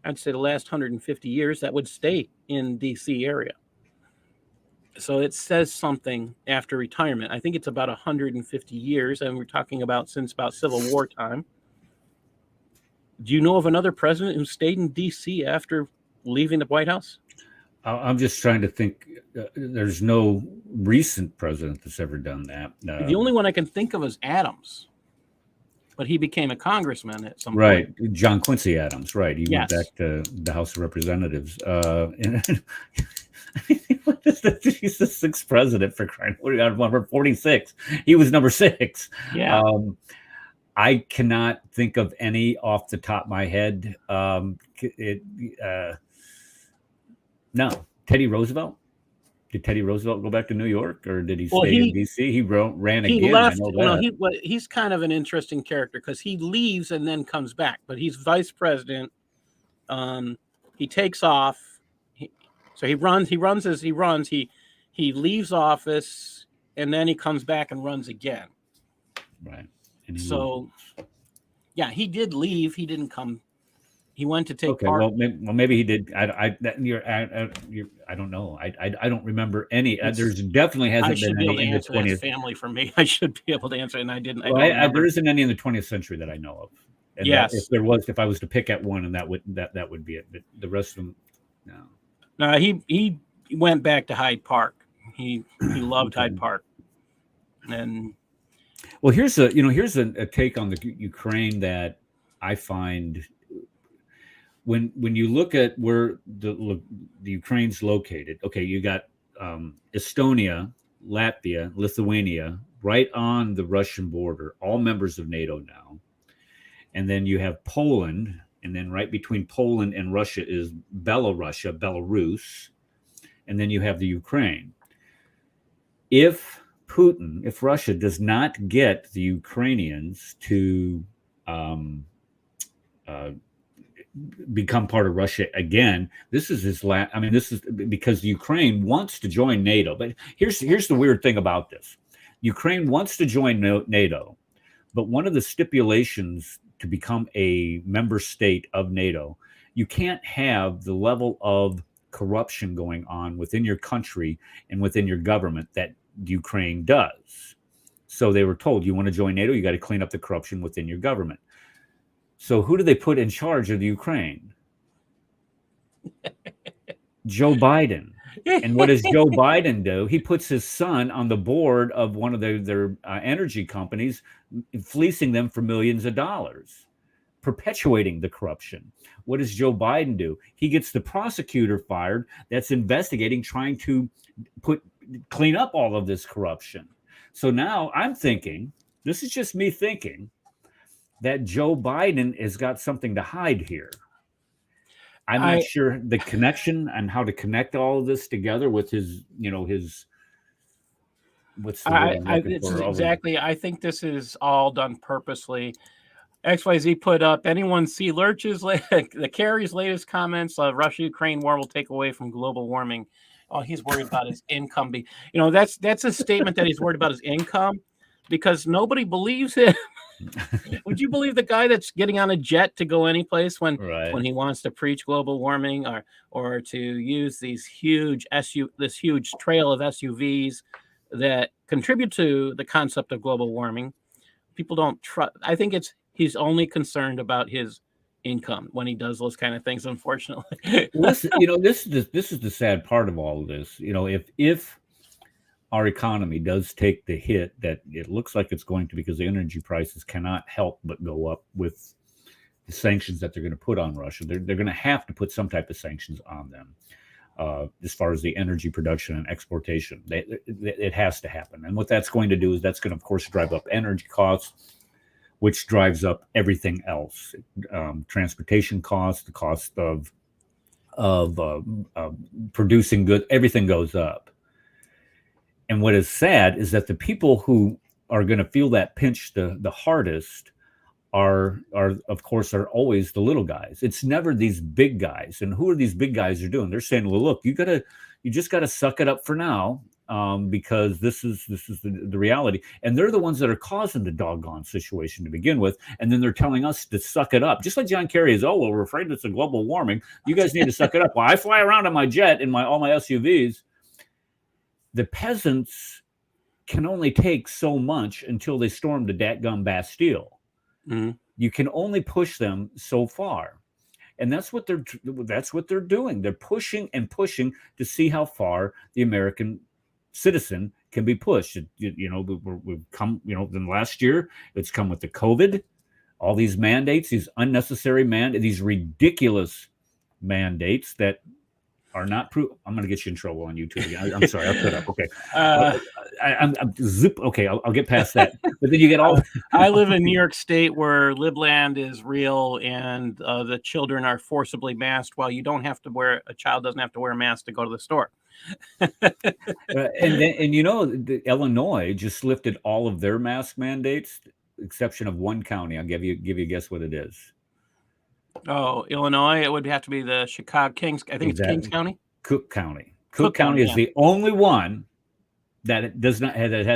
150 years, that would stay in D.C. area. So it says something after retirement. I think it's about 150 years, and we're talking about since about Civil War time. Do you know of another president who stayed in D.C. after leaving the White House? I'm just trying to think. There's no recent president that's ever done that. The only one I can think of is Adams. But he became a congressman at some point. Right. John Quincy Adams. Right. He went back to the House of Representatives. He's the sixth president, for crying out loud. Number 46. He was number 6. Yeah. I cannot think of any off the top of my head. No. Teddy Roosevelt. Did Teddy Roosevelt go back to New York, or did he stay in D.C.? He ran again. He left. I know that. He's kind of an interesting character because he leaves and then comes back. But he's vice president. He takes off. He runs as he runs. He leaves office and then he comes back and runs again. Right. He did leave. He didn't come. He went to take part. Well, maybe he did. I don't know. I don't remember any. There's definitely hasn't been any in the 20th. Family for me, I should be able to answer, and I didn't. There isn't any in the 20th century that I know of. And yes, if I was to pick at one, and that would be it. But the rest of them, no. No, he went back to Hyde Park. He loved Hyde Park, and well, here's a take on the Ukraine that I find. When you look at where the Ukraine's located, okay, you got Estonia, Latvia, Lithuania, right on the Russian border, all members of NATO now. And then you have Poland, and then right between Poland and Russia is Belarus, and then you have the Ukraine. If Russia does not get the Ukrainians to become part of Russia again, this is his last. I mean, this is because Ukraine wants to join NATO. But here's the weird thing about this: Ukraine wants to join NATO, but one of the stipulations to become a member state of NATO, you can't have the level of corruption going on within your country and within your government that Ukraine does. So they were told, you want to join NATO, you got to clean up the corruption within your government. So who do they put in charge of the Ukraine? Joe Biden. And what does Joe Biden do? He puts his son on the board of one of their energy companies, fleecing them for millions of dollars. perpetuating the corruption. What does Joe Biden do? He gets the prosecutor fired that's investigating, trying to clean up all of this corruption. So now I'm thinking, this is just me thinking, that Joe Biden has got something to hide here. I'm not sure the connection and how to connect all of this together with his, what's the word I'm looking for? Exactly. I think this is all done purposely. XYZ put up, anyone see the Kerry's latest comments, Russia-Ukraine war will take away from global warming. Oh, he's worried about his income. That's a statement that he's worried about his income because nobody believes him. Would you believe the guy that's getting on a jet to go any place when he wants to preach global warming or to use these this huge trail of SUVs that contribute to the concept of global warming? People don't trust. I think he's only concerned about his income when he does those kind of things, unfortunately. Listen, this is the sad part of all of this. If our economy does take the hit that it looks like it's going to, because the energy prices cannot help but go up with the sanctions that they're going to put on Russia. They're going to have to put some type of sanctions on them as far as the energy production and exportation. It has to happen. And what that's going to do is that's going to, of course, drive up energy costs, which drives up everything else. Transportation costs, the cost of producing goods, everything goes up. And what is sad is that the people who are going to feel that pinch the hardest are of course always the little guys. It's never these big guys. And who are these big guys are doing? They're saying, well, look, you just got to suck it up for now, because this is the reality. And they're the ones that are causing the doggone situation to begin with. And then they're telling us to suck it up. Just like John Kerry is, well, we're afraid it's a global warming. You guys need to suck it up. Well, I fly around in my jet in all my SUVs. The peasants can only take so much until they storm the dadgum Bastille. Mm-hmm. You can only push them so far. And that's what they're doing. They're pushing and pushing to see how far the American citizen can be pushed. We've come, in last year, it's come with the COVID, all these mandates, these unnecessary these ridiculous mandates that are not proof. I'm going to get you in trouble on YouTube again. I'm sorry. I'll put up. Okay. I'm zip. Okay. I'll get past that. But then you get all. I live in New York State where Libland is real and the children are forcibly masked while a child doesn't have to wear a mask to go to the store. Illinois just lifted all of their mask mandates, exception of one county. I'll give you a guess what it is. Oh, Illinois, it would have to be the Chicago Kings. I think exactly. It's Kings County. Cook County. Cook County is the only one that has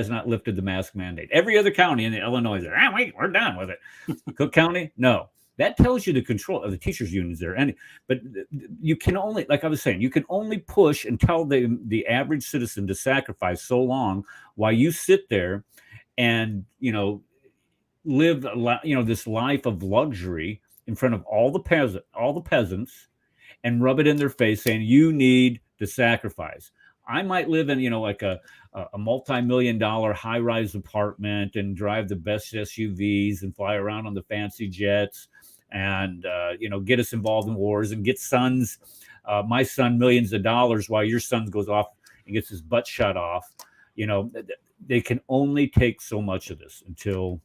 not lifted the mask mandate. Every other county in Illinois is wait, we're done with it. Cook County, no. That tells you the control of the teachers' unions there. But you can only, like I was saying, you can only push and tell the average citizen to sacrifice so long while you sit there and live this life of luxury in front of all the peasants, and rub it in their face saying you need to sacrifice. I might live in like a multi-million-dollar high-rise apartment and drive the best SUVs and fly around on the fancy jets and get us involved in wars and get my son millions of dollars while your son goes off and gets his butt shot off. They can only take so much of this until.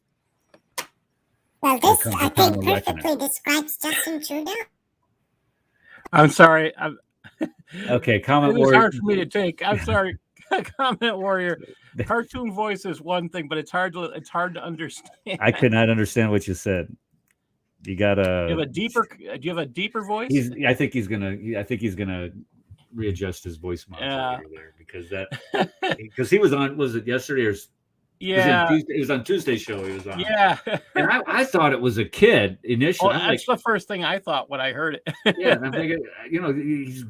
Well, this, I think, perfectly describes Justin Trudeau. I'm sorry. Okay, comment warrior. It's hard for me to take. I'm sorry. Comment warrior. Cartoon voice is one thing, but it's hard to understand. I could not understand what you said. You gotta. Do you have a deeper voice? I think he's gonna readjust his voice modulator there because he was on. Was it yesterday or? Yeah, it was on Tuesday's show. He was on. Yeah, and I thought it was a kid initially. That's the first thing I thought when I heard it. Yeah, and I'm thinking,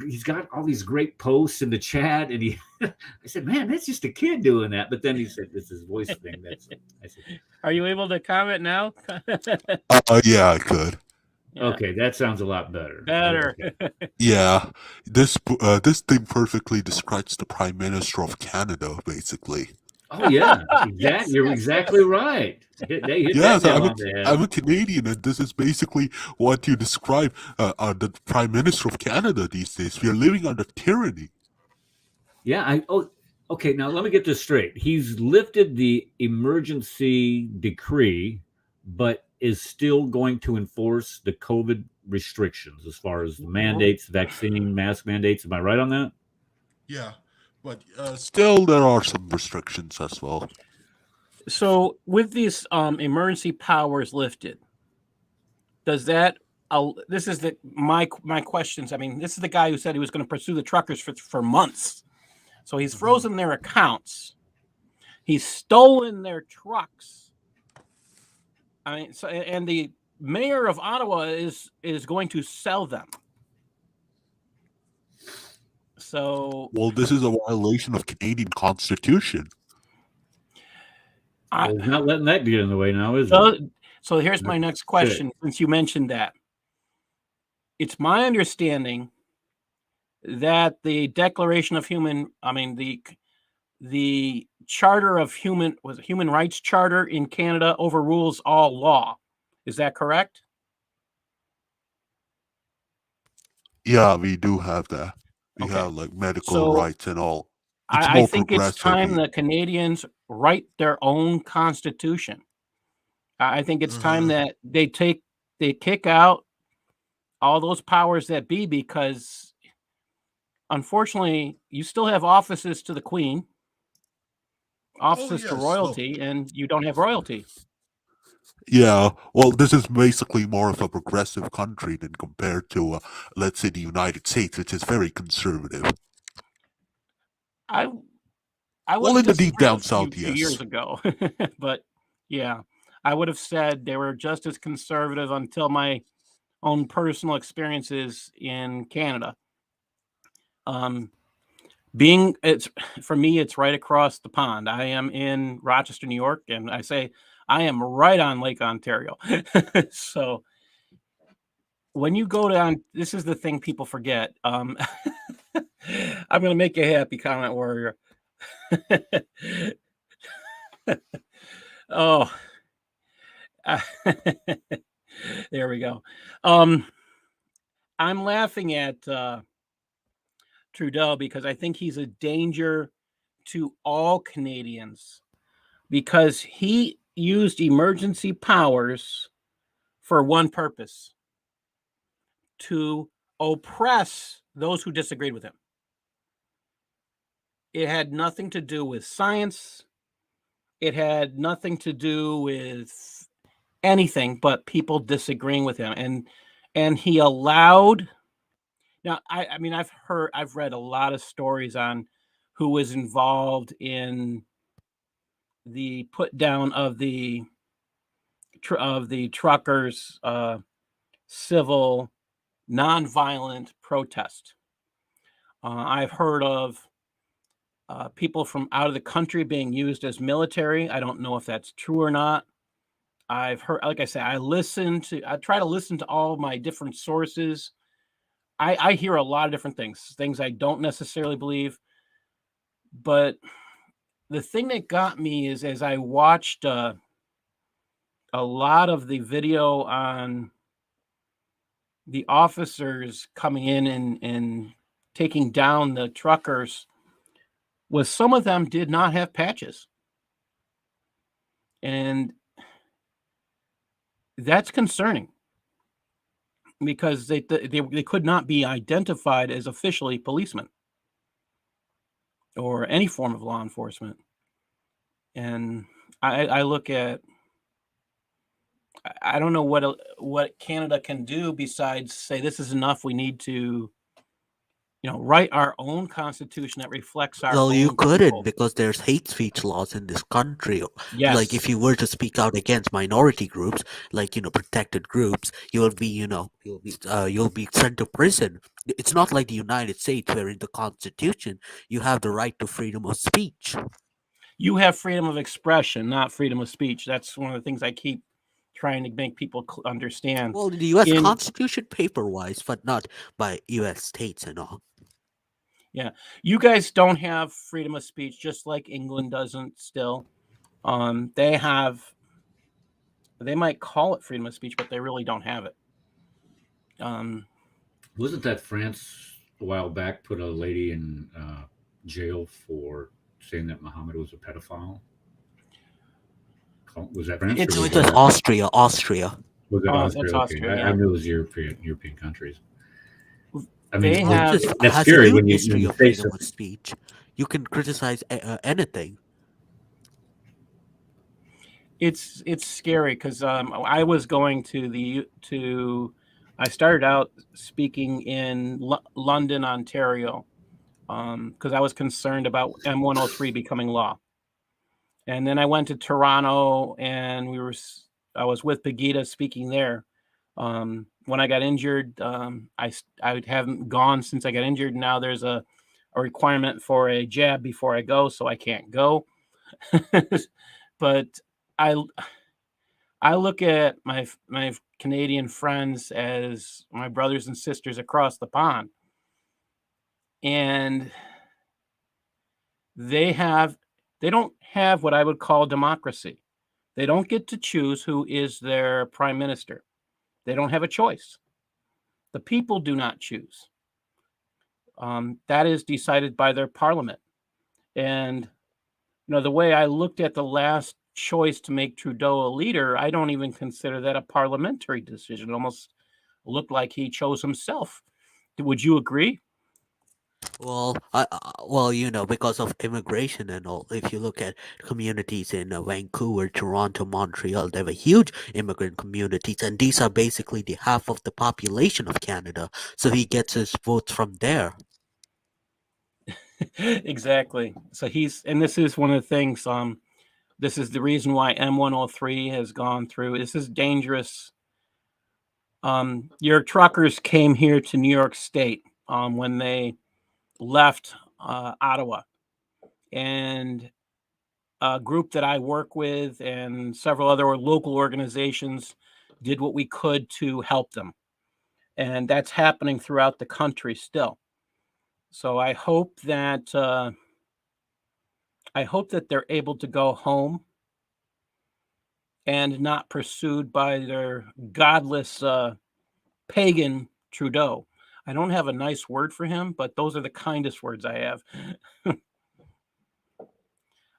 he's got all these great posts in the chat, and I said, man, that's just a kid doing that. But then he said, "This is voice thing." I said, "Are you able to comment now?" Yeah, I could. Yeah. Okay, that sounds a lot better. Okay. Yeah, this thing perfectly describes the Prime Minister of Canada, basically. Oh yeah, exactly. Yes, You're yes, exactly right. They hit Yes, that nail on the I'm head. a Canadian, and this is basically what you describe the Prime Minister of Canada these days. We are living under tyranny. Yeah, okay, now let me get this straight. He's lifted the emergency decree, but is still going to enforce the COVID restrictions as far as the mandates, vaccine, mask mandates. Am I right on that? Yeah, but still, there are some restrictions as well. So with these emergency powers lifted, does that this is my questions. I mean, this is the guy who said he was going to pursue the truckers for months. So he's frozen their accounts. He's stolen their trucks. I mean, so, and the mayor of Ottawa is going to sell them. So, well, this is a violation of Canadian Constitution. Well, he's not letting that get in the way now, is he? So here's my next question. Since you mentioned that, it's my understanding that the Declaration of Human, I mean the Charter of Human Rights Charter in Canada overrules all law. Is that correct? Yeah, we do have that. We have like medical rights and all. It's I more think it's time progressive. the Canadians write their own constitution. I think it's time that they kick out all those powers that be, because unfortunately you still have offices to the Queen, offices to royalty, and you don't have royalty. Yeah, well, this is basically more of a progressive country than compared to, let's say, the United States, which is very conservative. I Well, in the deep down south, few yes. years ago, but yeah, I would have said they were just as conservative until my own personal experiences in Canada. It's for me, it's right across the pond. I am in Rochester, New York, and I say I am right on Lake Ontario. So when you go down, this is the thing people forget. I'm going to make you happy, comment warrior. Oh, there we go. I'm laughing at Trudeau because I think he's a danger to all Canadians, because he used emergency powers for one purpose: to oppress those who disagreed with him. It had nothing to do with science. It had nothing to do with anything but people disagreeing with him. And he allowed. Now, I mean, I've read a lot of stories on who was involved in the put down of the truckers' civil, nonviolent protest. I've heard of people from out of the country being used as military. I don't know if that's true or not. I've heard, like I said, I try to listen to all my different sources. I hear a lot of different things I don't necessarily believe. But the thing that got me is, as I watched a lot of the video on the officers coming in and taking down the truckers, was some of them did not have patches. And that's concerning, because they could not be identified as officially policemen or any form of law enforcement. And I look at, I don't know what Canada can do besides say this is enough. We need to, write our own constitution that reflects our Well, you own couldn't, people. because there's hate speech laws in this country. Yes. Like, if you were to speak out against minority groups, like, protected groups, you'll be sent to prison. It's not like the United States, where in the Constitution you have the right to freedom of speech. You have freedom of expression, not freedom of speech. That's one of the things I keep trying to make people understand. Well, the U.S. Constitution paper-wise, but not by U.S. states and all. Yeah. You guys don't have freedom of speech, just like England doesn't still. They might call it freedom of speech, but they really don't have it. Wasn't that France a while back put a lady in jail for saying that Muhammad was a pedophile? Was that France? It Or was that, Austria. was that Austria? That's Okay, Austria, I yeah. knew it was European countries. I They mean, have- Just that's has scary a when huge you history of face freedom of speech. You can criticize anything. It's scary because I was going I started out speaking in London, Ontario, because I was concerned about M103 becoming law. And then I went to Toronto, and I was with Pegida speaking there. When I got injured, I haven't gone since I got injured. Now there's a requirement for a jab before I go, so I can't go. But I look at my Canadian friends as my brothers and sisters across the pond, and they don't have what I would call democracy. They don't get to choose who is their prime minister. They don't have a choice. The people do not choose. That is decided by their parliament. And the way I looked at the last choice to make Trudeau a leader, I don't even consider that a parliamentary decision. It almost looked like he chose himself. Would you agree? Well, because of immigration and all, if you look at communities in Vancouver, Toronto, Montreal, they have a huge immigrant communities, and these are basically the half of the population of Canada. So he gets his votes from there. Exactly. So and this is one of the things. This is the reason why M103 has gone through. This is dangerous. Your truckers came here to New York State when they left Ottawa, and a group that I work with and several other local organizations did what we could to help them, and that's happening throughout the country still. So I hope that they're able to go home and not pursued by their godless pagan Trudeau. I don't have a nice word for him, but those are the kindest words I have.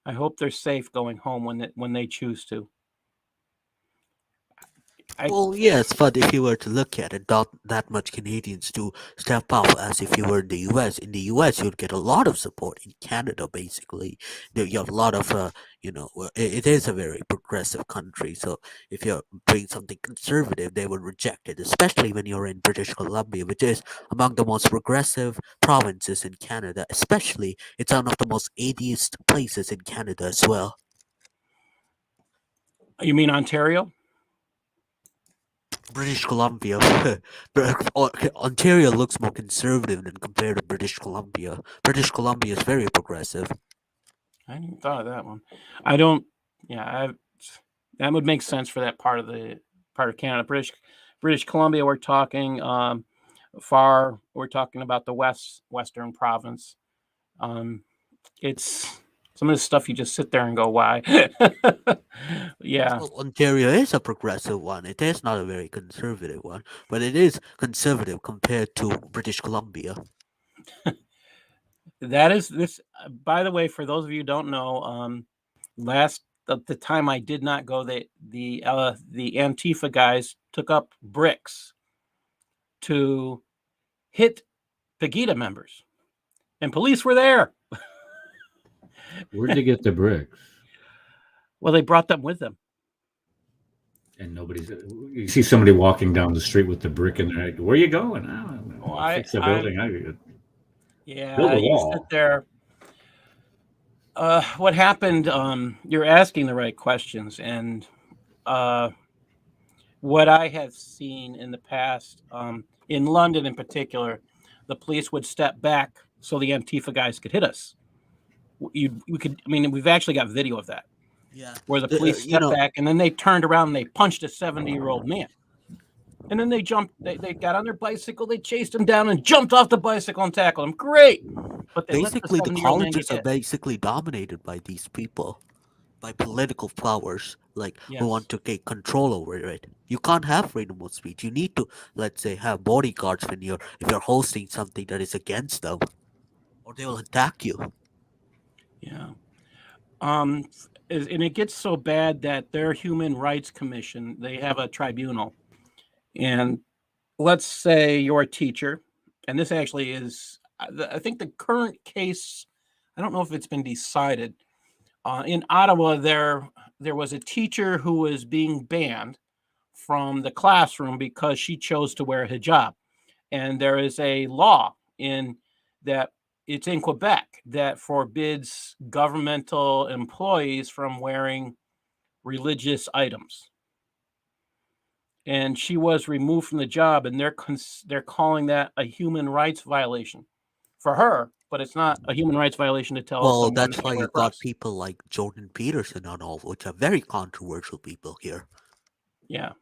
I hope they're safe going home when they choose to. Well, yes, but if you were to look at it, not that much Canadians do step up as if you were in the U.S. In the U.S., you'd get a lot of support. In Canada, basically, you have a lot of, it is a very progressive country. So if you bring something conservative, they would reject it, especially when you're in British Columbia, which is among the most progressive provinces in Canada. Especially, it's one of the most atheist places in Canada as well. You mean Ontario? British Columbia. Ontario looks more conservative than compared to British Columbia. British Columbia is very progressive. I hadn't thought of that one. I don't. Yeah, that would make sense for that part of Canada. British Columbia. We're talking We're talking about the western province. It's some of this stuff you just sit there and go, why? Yeah. Well, Ontario is a progressive one. It is not a very conservative one, but it is conservative compared to British Columbia. That is this. By the way, for those of you who don't know, the time I did not go, the Antifa guys took up bricks to hit Pegida members, and police were there. Where'd they get the bricks? Well, they brought them with them. And you see somebody walking down the street with the brick in their. Where are you going? Well, fix the building. Build a you wall. sit there. What happened? You're asking the right questions, and what I have seen in the past, in London in particular, the police would step back so the Antifa guys could hit us. We've actually got video of that. Yeah. Where the police stepped back and then they turned around and they punched a 70-year-old man. And then they jumped, they got on their bicycle, they chased him down and jumped off the bicycle and tackled him. Great. But they Basically, let the the 70-year-old man colleges get are hit. basically dominated by these people, by political powers, like who want to take control over it. You can't have freedom of speech. You need to, let's say, have bodyguards when if you're hosting something that is against them, or they will attack you. Yeah. And it gets so bad that their Human Rights Commission, they have a tribunal. And let's say you're a teacher, and this actually is, I think the current case, I don't know if it's been decided. In Ottawa, there was a teacher who was being banned from the classroom because she chose to wear a hijab. And there is a law it's in Quebec that forbids governmental employees from wearing religious items. And she was removed from the job, and they're calling that a human rights violation for her, but it's not a human rights violation to tell Well, someone that's to why wear you a got cross. people like Jordan Peterson and all, which are very controversial people here. Yeah.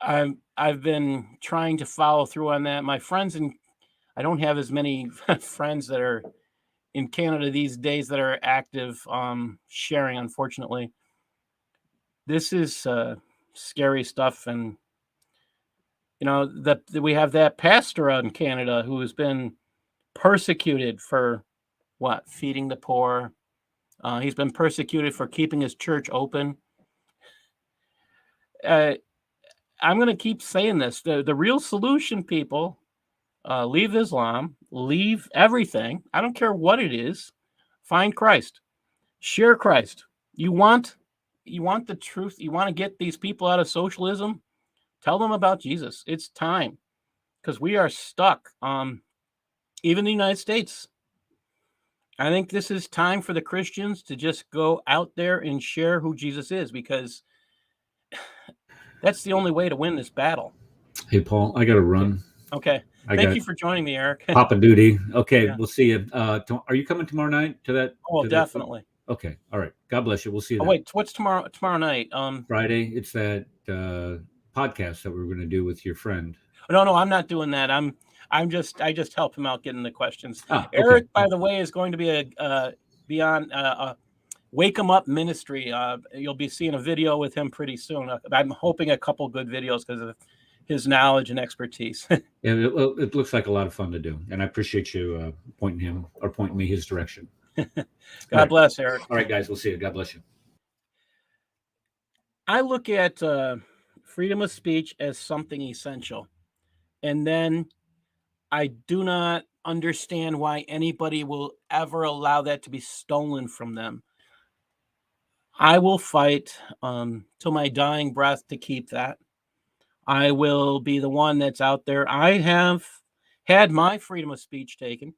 I've been trying to follow through on that. My friends, and I don't have as many friends that are in Canada these days that are active sharing, unfortunately. This is scary stuff. And, that we have that pastor out in Canada who has been persecuted for feeding the poor. He's been persecuted for keeping his church open. I'm going to keep saying this. The real solution, people, leave Islam, leave everything. I don't care what it is. Find Christ. Share Christ. You want the truth. You want to get these people out of socialism. Tell them about Jesus. It's time, because we are stuck. Even the United States. I think this is time for the Christians to just go out there and share who Jesus is, because that's the only way to win this battle. Hey, Paul, I got to run. Okay. Thank you for joining me, Eric. Papa duty. Okay, Yeah. We'll see you. Are you coming tomorrow night to that? Oh, definitely. Okay, all right. God bless you. We'll see you. Oh, wait, what's tomorrow night? Friday. It's that podcast that we're going to do with your friend. No, I'm not doing that. I just help him out getting the questions. Okay. Eric, by the way, is going to be on Wake 'em Up Ministry. You'll be seeing a video with him pretty soon. I'm hoping a couple good videos because of his knowledge and expertise. Yeah, it looks like a lot of fun to do, and I appreciate you pointing me his direction. God bless, Eric. All right, guys, we'll see you. God bless you. I look at freedom of speech as something essential, and then I do not understand why anybody will ever allow that to be stolen from them. I will fight till my dying breath to keep that. I will be the one that's out there. I have had my freedom of speech taken.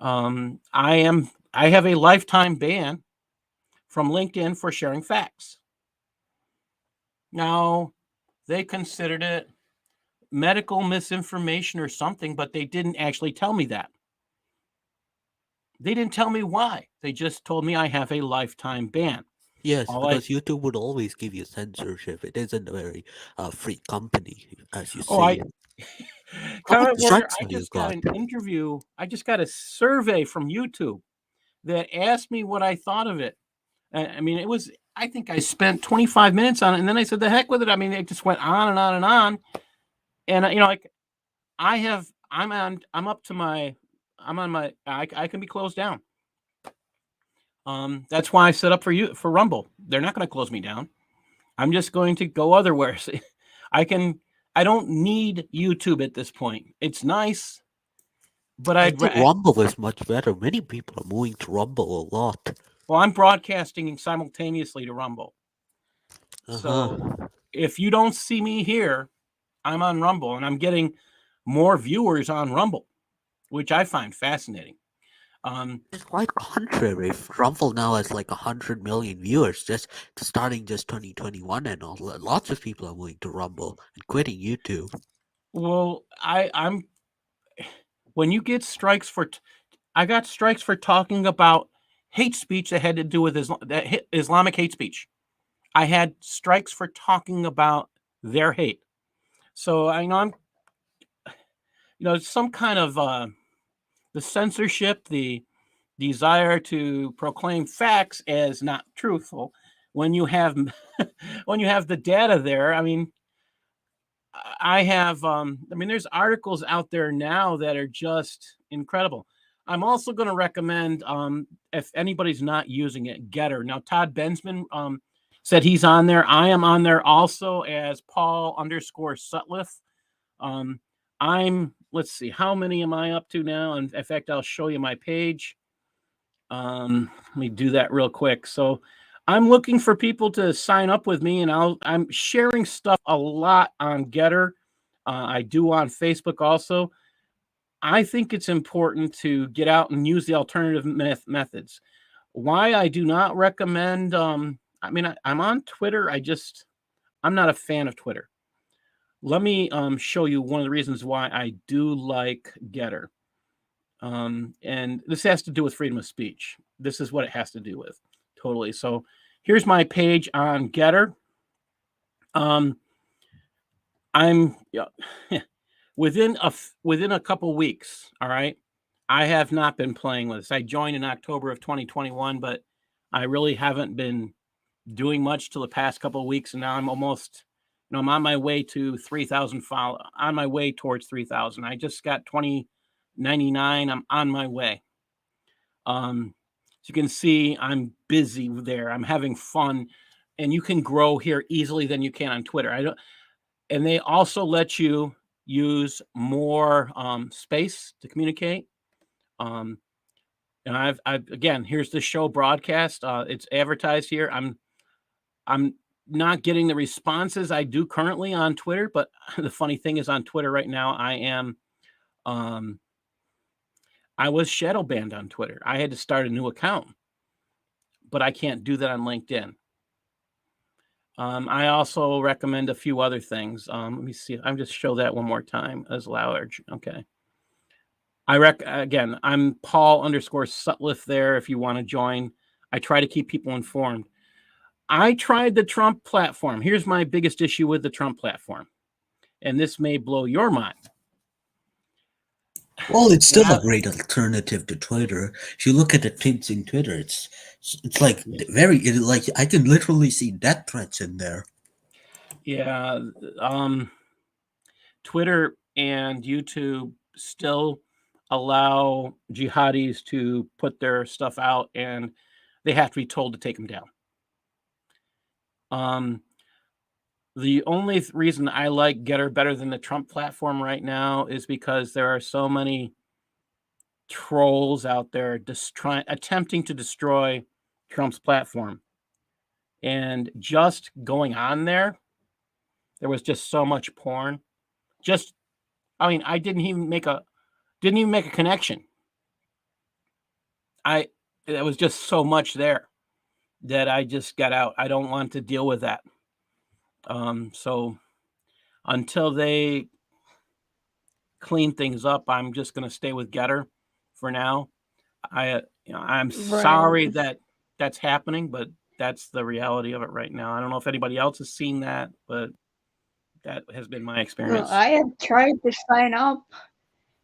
I have a lifetime ban from LinkedIn for sharing facts. Now, they considered it medical misinformation or something, but they didn't actually tell me that. They didn't tell me why. They just told me I have a lifetime ban. Yes, because YouTube would always give you censorship. It isn't a very free company, as you see. Comment Warrior, I just got an interview. I just got a survey from YouTube that asked me what I thought of it. I mean, I think I spent 25 minutes on it, and then I said, the heck with it. I mean, it just went on and on and on. And, I can be closed down. That's why I set up for Rumble. They're not going to close me down. I'm just going to go otherwhere. I don't need YouTube at this point. It's nice, but I think Rumble is much better. Many people are moving to Rumble a lot. Well, I'm broadcasting simultaneously to Rumble. So if you don't see me here, I'm on Rumble, and I'm getting more viewers on Rumble, which I find fascinating. It's quite contrary. Rumble now has like 100 million viewers just starting 2021 and all. Lots of people are moving to Rumble and quitting YouTube. Well, I'm when you get strikes I got strikes for talking about hate speech that had to do with Islamic hate speech. I had strikes for talking about their hate. So I know some kind of the censorship, the desire to proclaim facts as not truthful when you have when you have the data there. I mean, there's articles out there now that are just incredible. I'm also going to recommend, if anybody's not using it, Getter. Now, Todd Bensman said he's on there. I am on there also as Paul_Sutliff. Let's see, how many am I up to now? And in fact, I'll show you my page. Let me do that real quick. So I'm looking for people to sign up with me, and I'm sharing stuff a lot on Getter. I do on Facebook also. I think it's important to get out and use the alternative methods. Why I do not recommend, I'm on Twitter. I'm not a fan of Twitter. Let me show you one of the reasons why I do like Getter. And this has to do with freedom of speech. This is what it has to do with, totally. So here's my page on Getter. I'm within a couple weeks. All right, I have not been playing with this. I joined in October of 2021, but I really haven't been doing much till the past couple of weeks, and now I'm almost. I'm on my way to 3,000 follow. On my way towards 3,000. I just got 2099. I'm on my way. As you can see, I'm busy there. I'm having fun, and you can grow here easily than you can on Twitter. And they also let you use more space to communicate. And I've again, here's the show broadcast. It's advertised here. I'm not getting the responses I do currently on Twitter, but the funny thing is on Twitter right now, I was shadow banned on Twitter. I had to start a new account, but I can't do that on LinkedIn. I also recommend a few other things. Let me see. I'm just show that one more time as large. Okay. Again, I'm Paul_Sutliff there if you want to join. I try to keep people informed. I tried the Trump platform. Here's my biggest issue with the Trump platform. And this may blow your mind. Well, it's still a great alternative to Twitter. If you look at the tweets in Twitter, it's like I can literally see death threats in there. Yeah, Twitter and YouTube still allow jihadis to put their stuff out, and they have to be told to take them down. The only reason I like Getter better than the Trump platform right now is because there are so many trolls out there attempting to destroy Trump's platform. And just going on there was just so much porn. I didn't even make a connection. There was just so much there that I just got out. I don't want to deal with that. So until they clean things up, I'm just going to stay with Getter for now. I'm sorry that that's happening, but that's the reality of it right now. I don't know if anybody else has seen that, but that has been my experience. Well, I have tried to sign up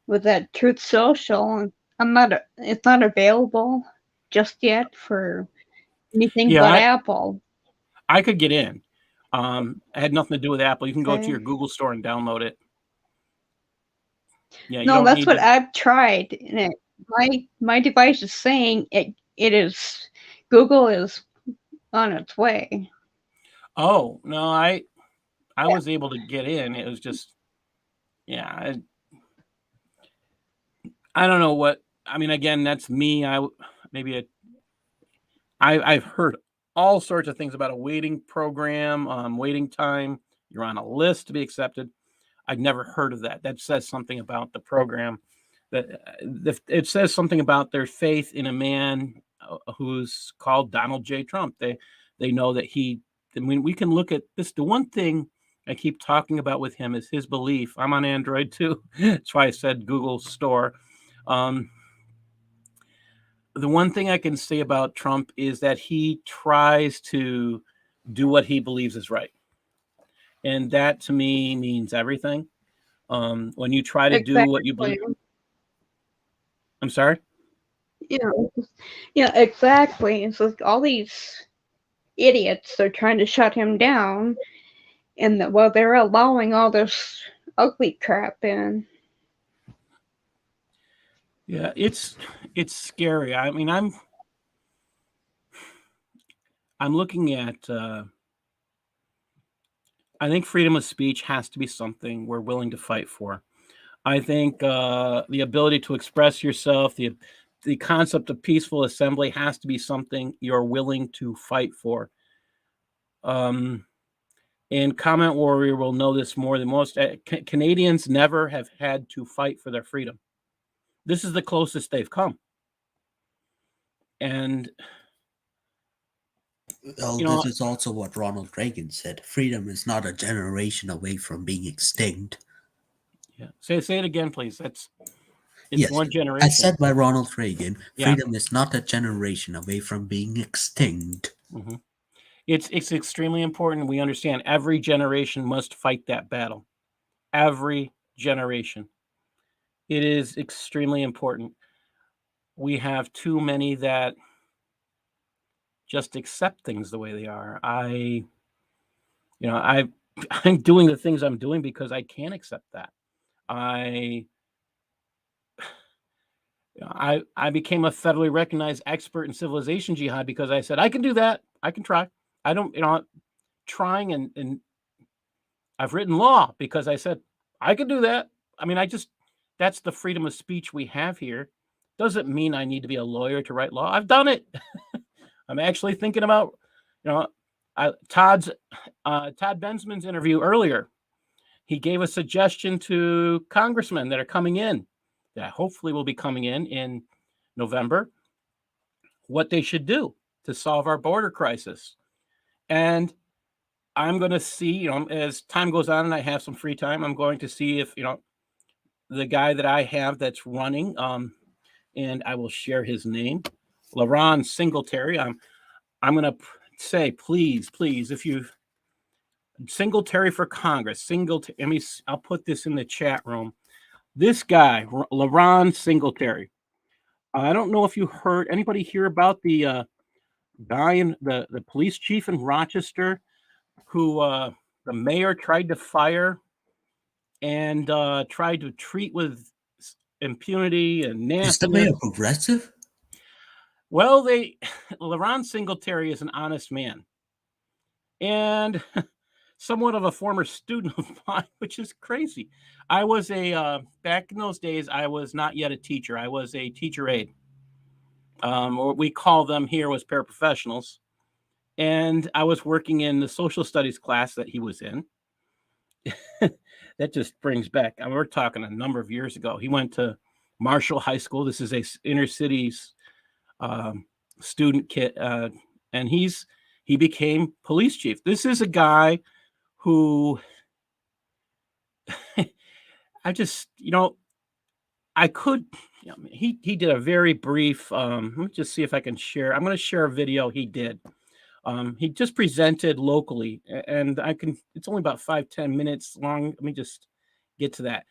with that Truth Social, and it's not available just yet for anything but Apple. I could get in. It had nothing to do with Apple. You can go to your Google store and download it. Yeah. No, that's what I've tried. And my device is saying it is Google is on its way. Oh no, I was able to get in. It was just, I don't know what. I mean, again, that's me. I've heard all sorts of things about a waiting program, waiting time. You're on a list to be accepted. I'd never heard of that. That says something about the program. It says something about their faith in a man who's called Donald J. Trump. They know that we can look at this. The one thing I keep talking about with him is his belief. I'm on Android too. That's why I said Google Store. The one thing I can say about Trump is that he tries to do what he believes is right. And that to me means everything. When you try to do what you believe. I'm sorry? Yeah, exactly. It's like all these idiots are trying to shut him down, and they're allowing all this ugly crap in. Yeah, it's scary. I mean, I'm looking at. I think freedom of speech has to be something we're willing to fight for. I think the ability to express yourself, the concept of peaceful assembly has to be something you're willing to fight for. And Comment Warrior will know this more than most. Canadians never have had to fight for their freedom. This is the closest they've come. And well, this is also what Ronald Reagan said. Freedom is not a generation away from being extinct. Yeah. Say it again, please. It's yes, one generation. As said by Ronald Reagan, freedom is not a generation away from being extinct. Mm-hmm. It's extremely important. We understand every generation must fight that battle. Every generation. It is extremely important. We have too many that just accept things the way they are. I'm doing the things I'm doing because I can't accept that. I became a federally recognized expert in civilization jihad because I said, I can do that. I can try. I don't, trying and I've written law because I said, I can do that. I mean, that's the freedom of speech we have here. Doesn't mean I need to be a lawyer to write law. I've done it. I'm actually thinking about, Todd Bensman's interview earlier. He gave a suggestion to congressmen that are coming in, that hopefully will be coming in November, what they should do to solve our border crisis. And I'm going to see, as time goes on and I have some free time, I'm going to see if, the guy that I have that's running, and I will share his name, LaRon Singletary. I'm going to say, please, if you Singletary for Congress, I'll put this in the chat room. This guy, LaRon Singletary. I don't know if you heard anybody hear about the guy in the police chief in Rochester who the mayor tried to fire and tried to treat with impunity and nastiness. Is the mayor progressive? Well, LaRon Singletary is an honest man and somewhat of a former student of mine, which is crazy. I was back in those days, I was not yet a teacher. I was a teacher aide. What we call them here was paraprofessionals. And I was working in the social studies class that he was in. That just brings back, we're talking a number of years ago. He went to Marshall High School. This is a inner cities student kid. And he became police chief. This is a guy who I just, I could, he did a very brief, let me just see if I can share. I'm going to share a video he did. He just presented locally and it's only about 5-10 minutes long. Let me just get to that.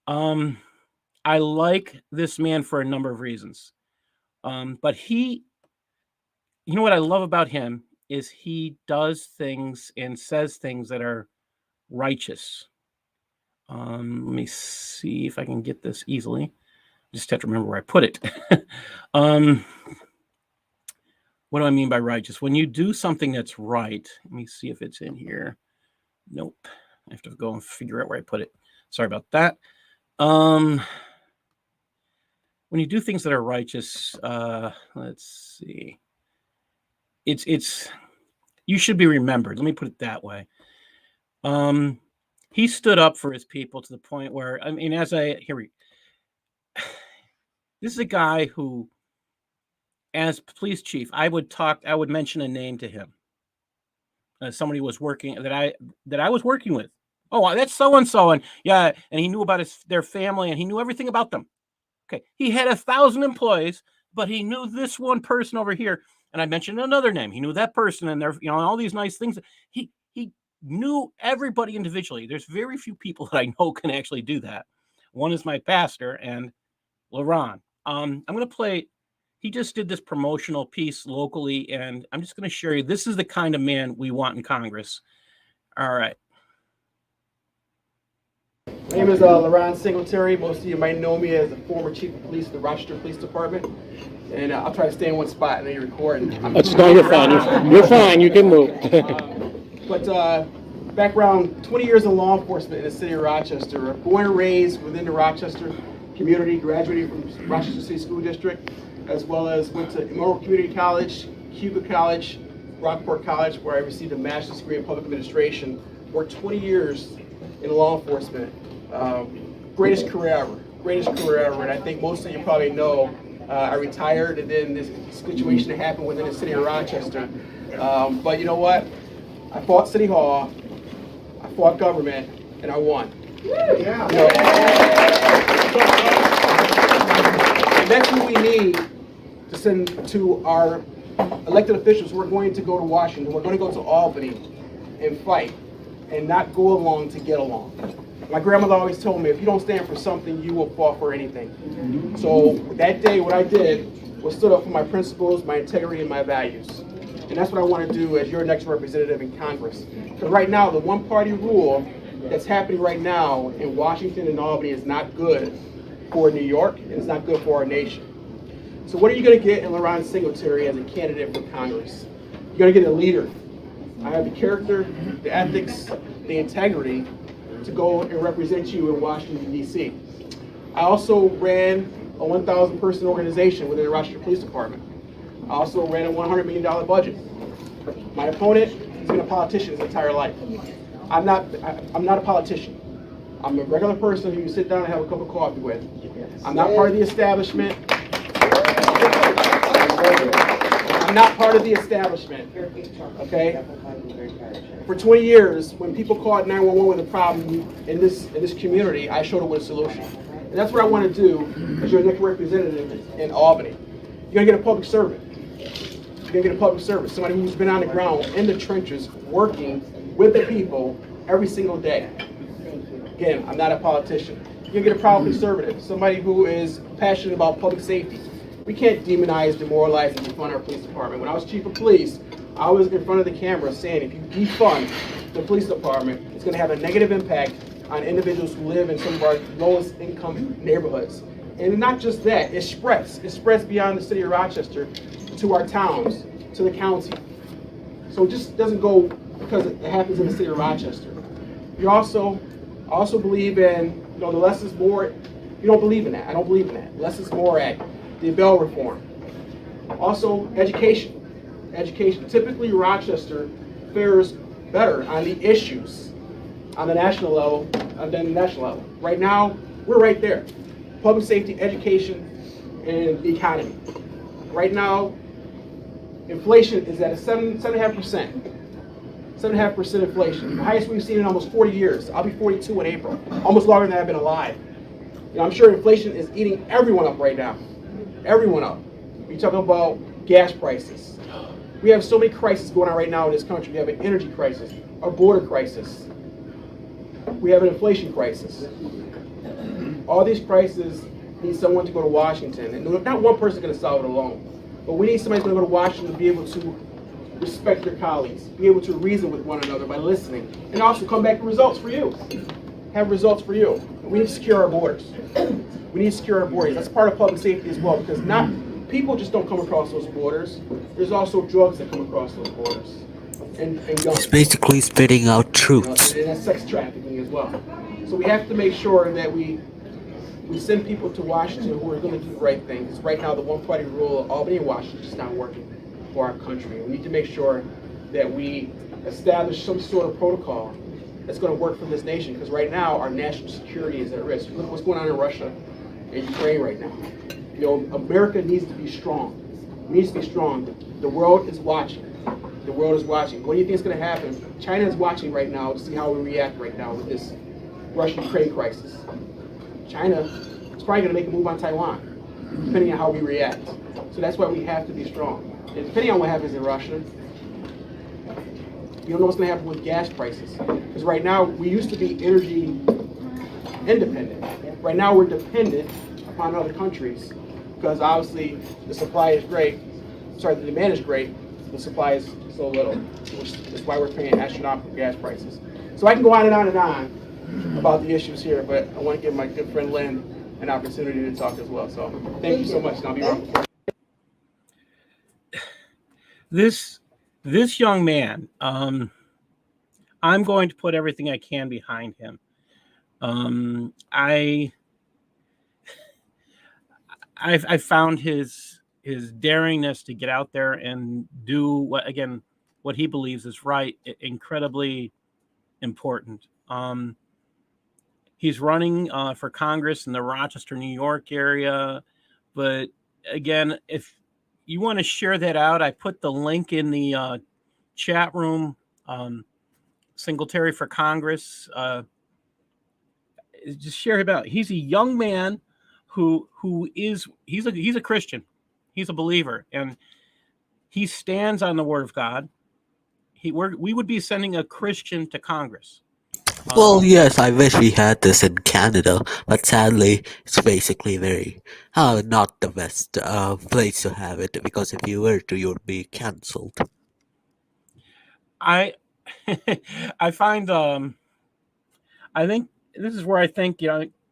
I like this man for a number of reasons. But what I love about him is he does things and says things that are righteous. Let me see if I can get this easily. Just have to remember where I put it. What do I mean by righteous? When you do something that's right, let me see if it's in here. Nope. I have to go and figure out where I put it. Sorry about that. When you do things that are righteous, let's see. It's you should be remembered. Let me put it that way. He stood up for his people to the point where, this is a guy who, as police chief, I would mention a name to him. Somebody was working that I was working with. Oh, that's so and so, and yeah, and he knew about their family, and he knew everything about them. Okay, he had 1,000 employees, but he knew this one person over here, and I mentioned another name. He knew that person, and all these nice things. He knew everybody individually. There's very few people that I know can actually do that. One is my pastor and LaRon. I'm going to play. He just did this promotional piece locally, and I'm just going to share you. This is the kind of man we want in Congress. All right. My name is LaRon Singletary. Most of you might know me as the former chief of police of the Rochester Police Department. And I'll try to stay in one spot. I know you're recording. You're fine. You're fine. You can move. But background, 20 years in law enforcement in the city of Rochester. Born and raised within the Rochester community, graduated from Rochester City School District, as well as went to Memorial Community College, Hugo College, Rockport College, where I received a master's degree in public administration. Worked 20 years in law enforcement. Greatest career ever. And I think most of you probably know I retired, and then this situation happened within the city of Rochester. But you know what? I fought City Hall, I fought government, and I won. Yeah. You know, and that's what we need to send to our elected officials. We're going to go to Washington, we're going to go to Albany and fight, and not go along to get along. My grandmother always told me, if you don't stand for something, you will fall for anything. So that day, what I did was stood up for my principles, my integrity, and my values. And that's what I want to do as your next representative in Congress. Because right now, the one-party rule that's happening right now in Washington and Albany is not good for New York, and it's not good for our nation. So what are you going to get in LaRon Singletary as a candidate for Congress? You're going to get a leader. I have the character, the ethics, the integrity to go and represent you in Washington, D.C. I also ran a 1,000 person organization within the Rochester Police Department. I also ran a $100 million budget. My opponent has been a politician his entire life. I'm not a politician. I'm a regular person who you sit down and have a cup of coffee with. I'm not part of the establishment. I'm not part of the establishment, okay? For 20 years, when people called 911 with a problem in this community, I showed up with a solution. And that's what I want to do as your next representative in Albany. You're going to get a public servant. You're going to get a public servant, somebody who's been on the ground in the trenches working with the people every single day. Again, I'm not a politician. You're going to get a proud conservative, somebody who is passionate about public safety. We can't demonize, demoralize, and defund our police department. When I was chief of police, I was in front of the camera saying if you defund the police department, it's going to have a negative impact on individuals who live in some of our lowest income neighborhoods. And not just that, it spreads. It spreads beyond the city of Rochester to our towns, to the county. So it just doesn't go because it happens in the city of Rochester. You also believe in, the less is more. You don't believe in that. I don't believe in that. Less is more act. The bail reform. Also, education. Education. Typically, Rochester fares better on the issues on the national level than the national level. Right now, we're right there. Public safety, education, and the economy. Right now, inflation is at a 7.5%. 7.5% inflation. The highest we've seen in almost 40 years. I'll be 42 in April. Almost longer than I've been alive. I'm sure inflation is eating everyone up right now. Everyone up. You're talking about gas prices. We have so many crises going on right now in this country. We have an energy crisis, a border crisis. We have an inflation crisis. All these crises need someone to go to Washington. And not one person is going to solve it alone. But we need somebody who's going to go to Washington to be able to respect your colleagues, be able to reason with one another by listening, and also come back with results for you. Have results for you. We need to secure our borders. We need to secure our borders. That's part of public safety as well, because people just don't come across those borders. There's also drugs that come across those borders. And guns. It's basically spitting out truths. And that's sex trafficking as well. So we have to make sure that we send people to Washington who are going to do the right thing. Because right now the one-party rule of Albany and Washington is just not working for our country. We need to make sure that we establish some sort of protocol that's going to work for this nation. Because right now our national security is at risk. Look at what's going on in Russia and Ukraine right now. America needs to be strong. It needs to be strong. The world is watching. The world is watching. What do you think is going to happen? China is watching right now to see how we react right now with this Russia-Ukraine crisis. China is probably going to make a move on Taiwan, depending on how we react. So that's why we have to be strong. And depending on what happens in Russia, You don't know what's going to happen with gas prices. Because right now, we used to be energy independent. Right now, we're dependent upon other countries because obviously the supply is great. Sorry, the demand is great. The supply is so little, which is why we're paying astronomical gas prices. So I can go on and on and on about the issues here, but I want to give my good friend Lynn an opportunity to talk as well. So thank you so much. Now be wrong. This young man, I'm going to put everything I can behind him. I found his daringness to get out there and do what he believes is right incredibly important. He's running for Congress in the Rochester, New York area, but again, if you want to share that out, I put the link in the chat room. Singletary for Congress. Just share about. He's a young man he's a Christian. He's a believer, and he stands on the Word of God. We would be sending a Christian to Congress. Well, yes, I wish we had this in Canada, but sadly, it's basically very not the best place to have it, because if you were to, you would be cancelled. I find I think this is where I think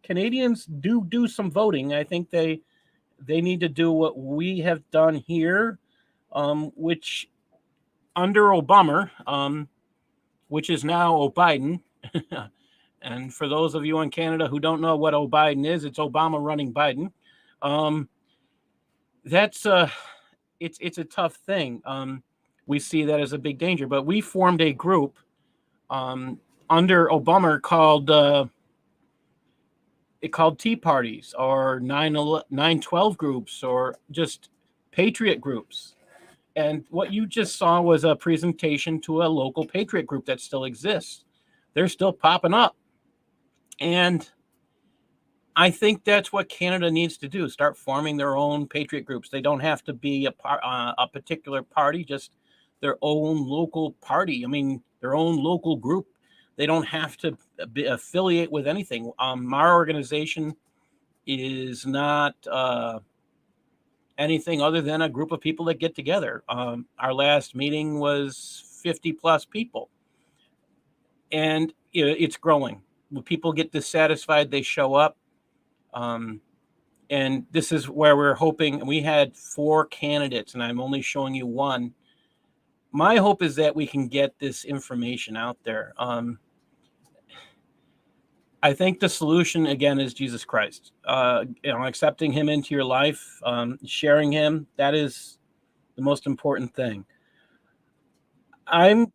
Canadians do some voting. I think they need to do what we have done here, which under Obama, which is now Biden. And for those of you in Canada who don't know what Biden is, it's Obama running Biden. That's it's a tough thing. We see that as a big danger, but we formed a group under Obama called Tea Parties or 9/12 groups or just Patriot groups. And what you just saw was a presentation to a local Patriot group that still exists. They're still popping up. And I think that's what Canada needs to do, start forming their own Patriot groups. They don't have to be a particular party, just their own local party. I mean, their own local group. They don't have to affiliate with anything. Our organization is not anything other than a group of people that get together. Our last meeting was 50 plus people. And it's growing. When people get dissatisfied, they show up. And this is where we're hoping. We had 4 candidates, and I'm only showing you one. My hope is that we can get this information out there. I think the solution, again, is Jesus Christ. Accepting him into your life, sharing him, that is the most important thing. I'm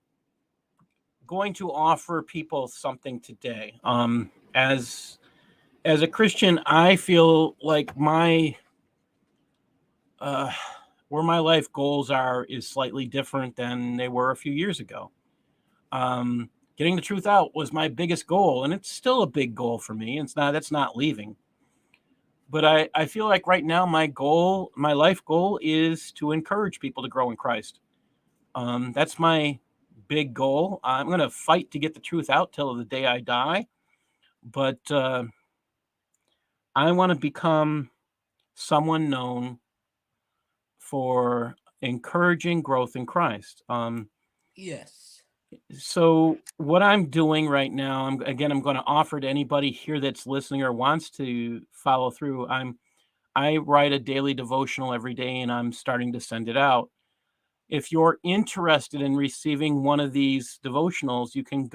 going to offer people something today. As a Christian, I feel like where my life goals are is slightly different than they were a few years ago. Getting the truth out was my biggest goal, and it's still a big goal for me. That's not leaving. But I feel like right now my life goal is to encourage people to grow in Christ. That's my big goal. I'm going to fight to get the truth out till the day I die. But I want to become someone known for encouraging growth in Christ. Yes. So what I'm doing right now, I'm going to offer to anybody here that's listening or wants to follow through. I write a daily devotional every day, and I'm starting to send it out. If you're interested in receiving one of these devotionals, you can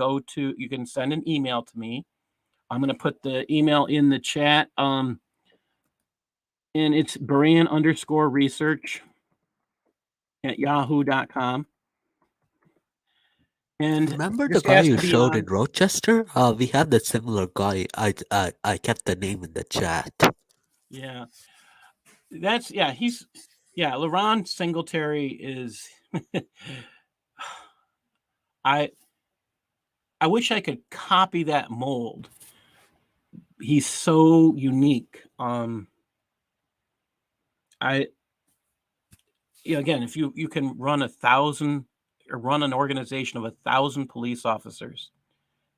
send an email to me. I'm going to put the email in the chat. And it's Brian_research@yahoo.com. And remember the guy you showed in Rochester? We had that similar guy. I kept the name in the chat. Yeah. LaRon Singletary is I wish I could copy that mold. He's so unique. Again, if you can run 1,000 run an organization of 1,000 police officers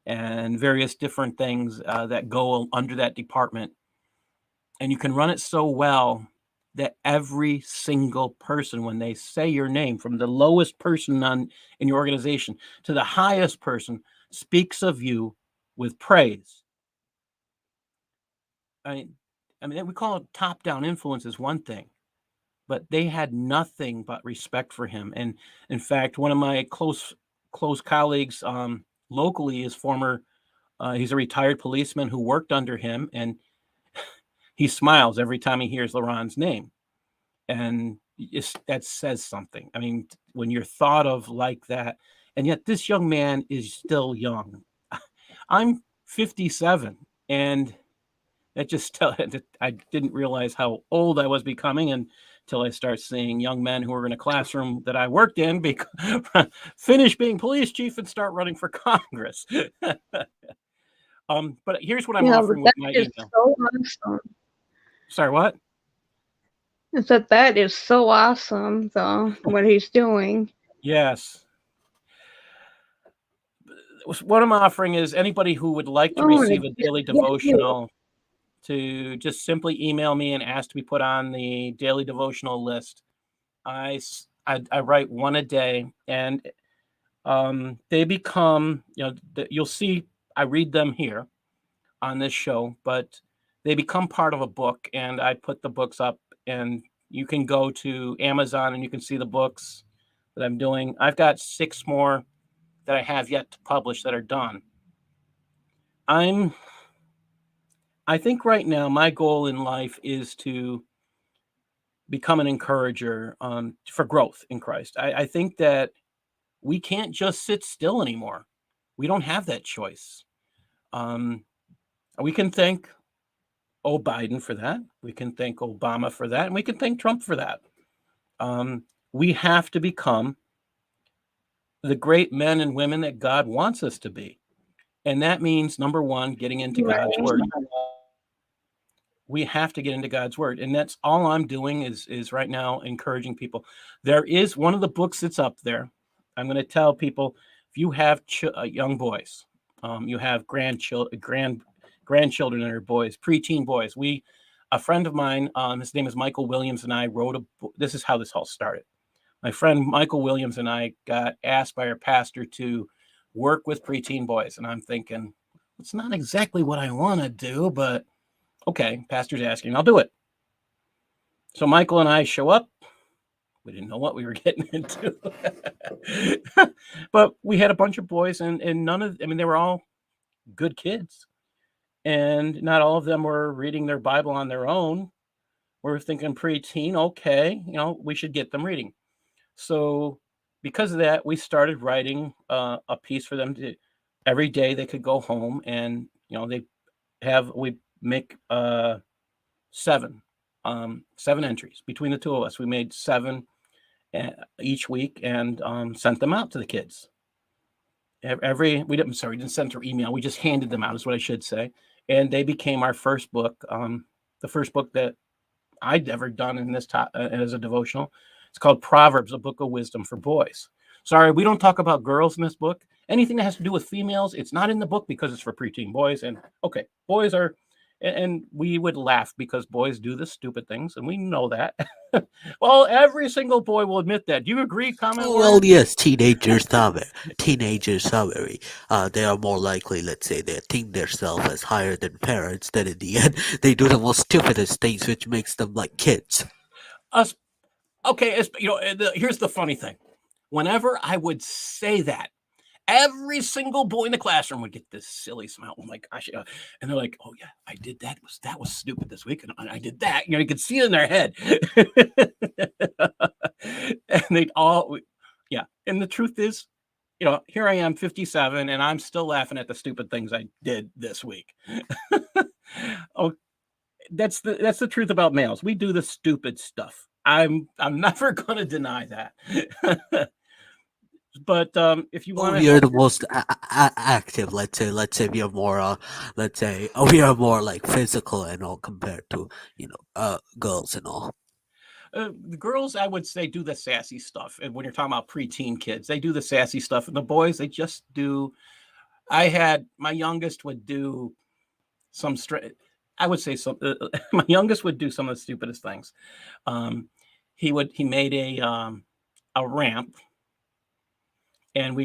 and various different things that go under that department. And you can run it so well that every single person, when they say your name, from the lowest person in your organization to the highest person, speaks of you with praise. I mean, we call it top-down influence is one thing, but they had nothing but respect for him. And in fact, one of my close colleagues locally is he's a retired policeman who worked under him, and he smiles every time he hears Laron's name. And that says something. I mean, when you're thought of like that, and yet this young man is still young. I'm 57, and that just I didn't realize how old I was becoming until I start seeing young men who were in a classroom that I worked in finish being police chief and start running for Congress. But here's what I'm offering with my email. So awesome. Sorry, what? That is so awesome, though, what he's doing. Yes. What I'm offering is anybody who would like to receive a daily devotional to just simply email me and ask to be put on the daily devotional list. I write one a day, and they become, you'll see, I read them here on this show, but they become part of a book, and I put the books up, and you can go to Amazon and you can see the books that I'm doing. I've got 6 more that I have yet to publish that are done. I think right now my goal in life is to become an encourager for growth in Christ. I think that we can't just sit still anymore. We don't have that choice. We can thank Biden for that. We can thank Obama for that. And we can thank Trump for that. We have to become the great men and women that God wants us to be. And that means, number one, getting into God's word. We have to get into God's word. And that's all I'm doing is right now encouraging people. There is one of the books that's up there. I'm going to tell people, if you have young boys, you have grandchildren or boys, preteen boys. A friend of mine, his name is Michael Williams, and I wrote a book. This is how this all started. My friend Michael Williams and I got asked by our pastor to work with preteen boys. And I'm thinking, it's not exactly what I want to do, but okay, pastor's asking, I'll do it. So Michael and I show up. We didn't know what we were getting into. But we had a bunch of boys, and they were all good kids. And not all of them were reading their Bible on their own. We're thinking preteen, okay, we should get them reading. So because of that, we started writing a piece for them to every day they could go home, and we make 7 entries between the two of us. We made 7 each week and sent them out to the kids. We didn't send through email. We just handed them out, is what I should say. And they became our first book, the first book that I'd ever done in this as a devotional. It's called Proverbs, a Book of Wisdom for Boys. Sorry, we don't talk about girls in this book. Anything that has to do with females, it's not in the book because it's for preteen boys. And okay, boys are, and we would laugh because boys do the stupid things, and we know that. Well, every single boy will admit that. Do you agree, comment? Well, yes, teenagers are very. They are more likely, let's say, they think themselves as higher than parents. Then in the end, they do the most stupidest things, which makes them like kids. Okay, here's the funny thing. Whenever I would say that, every single boy in the classroom would get this silly smile. Oh my gosh. And they're like, oh yeah, I did that. That was stupid this week. And I did that. You could see it in their head. And they'd all, yeah. And the truth is, here I am 57 and I'm still laughing at the stupid things I did this week. Oh, that's the truth about males. We do the stupid stuff. I'm never going to deny that. But if you want, we are the most active. Let's say we are more. We are more like physical and all compared to girls and all. The girls, I would say, do the sassy stuff. And when you're talking about preteen kids, they do the sassy stuff. And the boys, they just do. My youngest would do some I would say some. My youngest would do some of the stupidest things. He made a ramp, and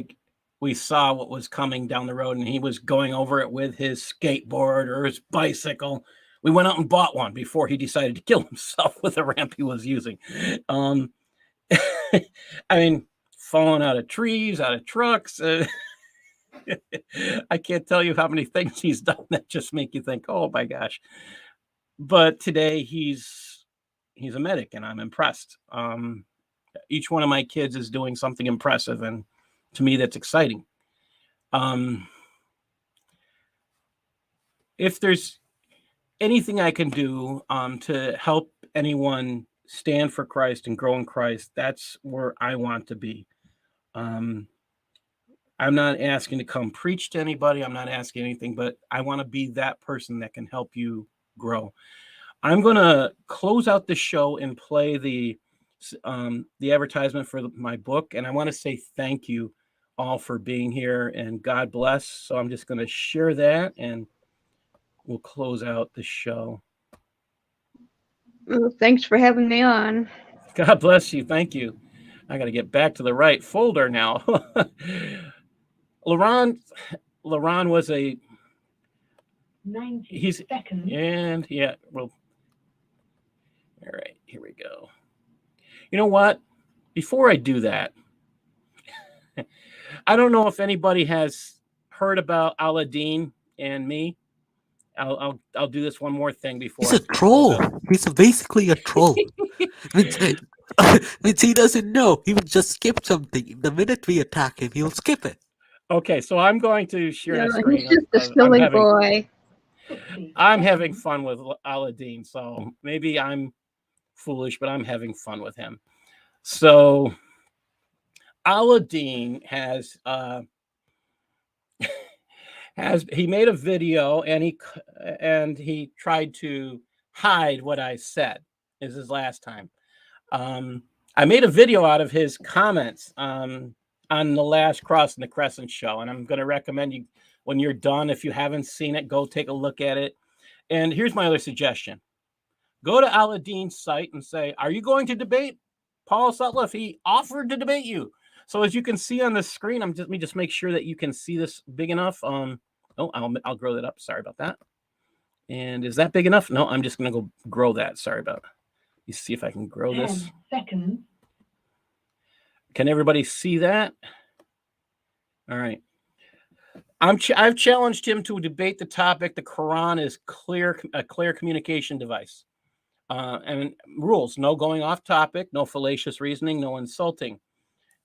we saw what was coming down the road, and he was going over it with his skateboard or his bicycle. We went out and bought one before he decided to kill himself with the ramp he was using. I mean, falling out of trees, out of trucks. I can't tell you how many things he's done that just make you think, oh my gosh. But today he's a medic, and I'm impressed. Each one of my kids is doing something impressive, and to me, that's exciting. If there's anything I can do to help anyone stand for Christ and grow in Christ, that's where I want to be. I'm not asking to come preach to anybody. I'm not asking anything, but I want to be that person that can help you grow. I'm going to close out the show and play the advertisement for my book. And I want to say thank you all for being here, and God bless. So I'm just going to share that, and we'll close out the show. Well, thanks for having me on. God bless you. Thank you. I got to get back to the right folder now. LaRon was a 90 seconds. And yeah, well, all right, here we go. You know what? Before I do that, I don't know if anybody has heard about Aladdin and me. I'll do this one more thing before. He's a troll. He's basically a troll. Means he doesn't know. He will just skip something. The minute we attack him, he'll skip it. Okay, so I'm going to share the screen. He's just a silly boy. I'm having fun with Aladdin, so maybe I'm foolish, but I'm having fun with him. So Aladdin has he made a video, and he tried to hide what I said. This is his last time. I made a video out of his comments on the last Crossing the Crescent show, and I'm going to recommend you, when you're done, if you haven't seen it, go take a look at it. And here's my other suggestion. Go to Aladdin's site and say, are you going to debate Paul Sutliff? He offered to debate you. So as you can see on the screen, let me just make sure that you can see this big enough. I'll grow that up. Sorry about that. And is that big enough? No, I'm just going to go grow that. Sorry about it. You see if I can grow this. 10 seconds. Can everybody see that? All right. I've challenged him to debate the topic. The Quran is a clear communication device. And rules: no going off topic, no fallacious reasoning, no insulting.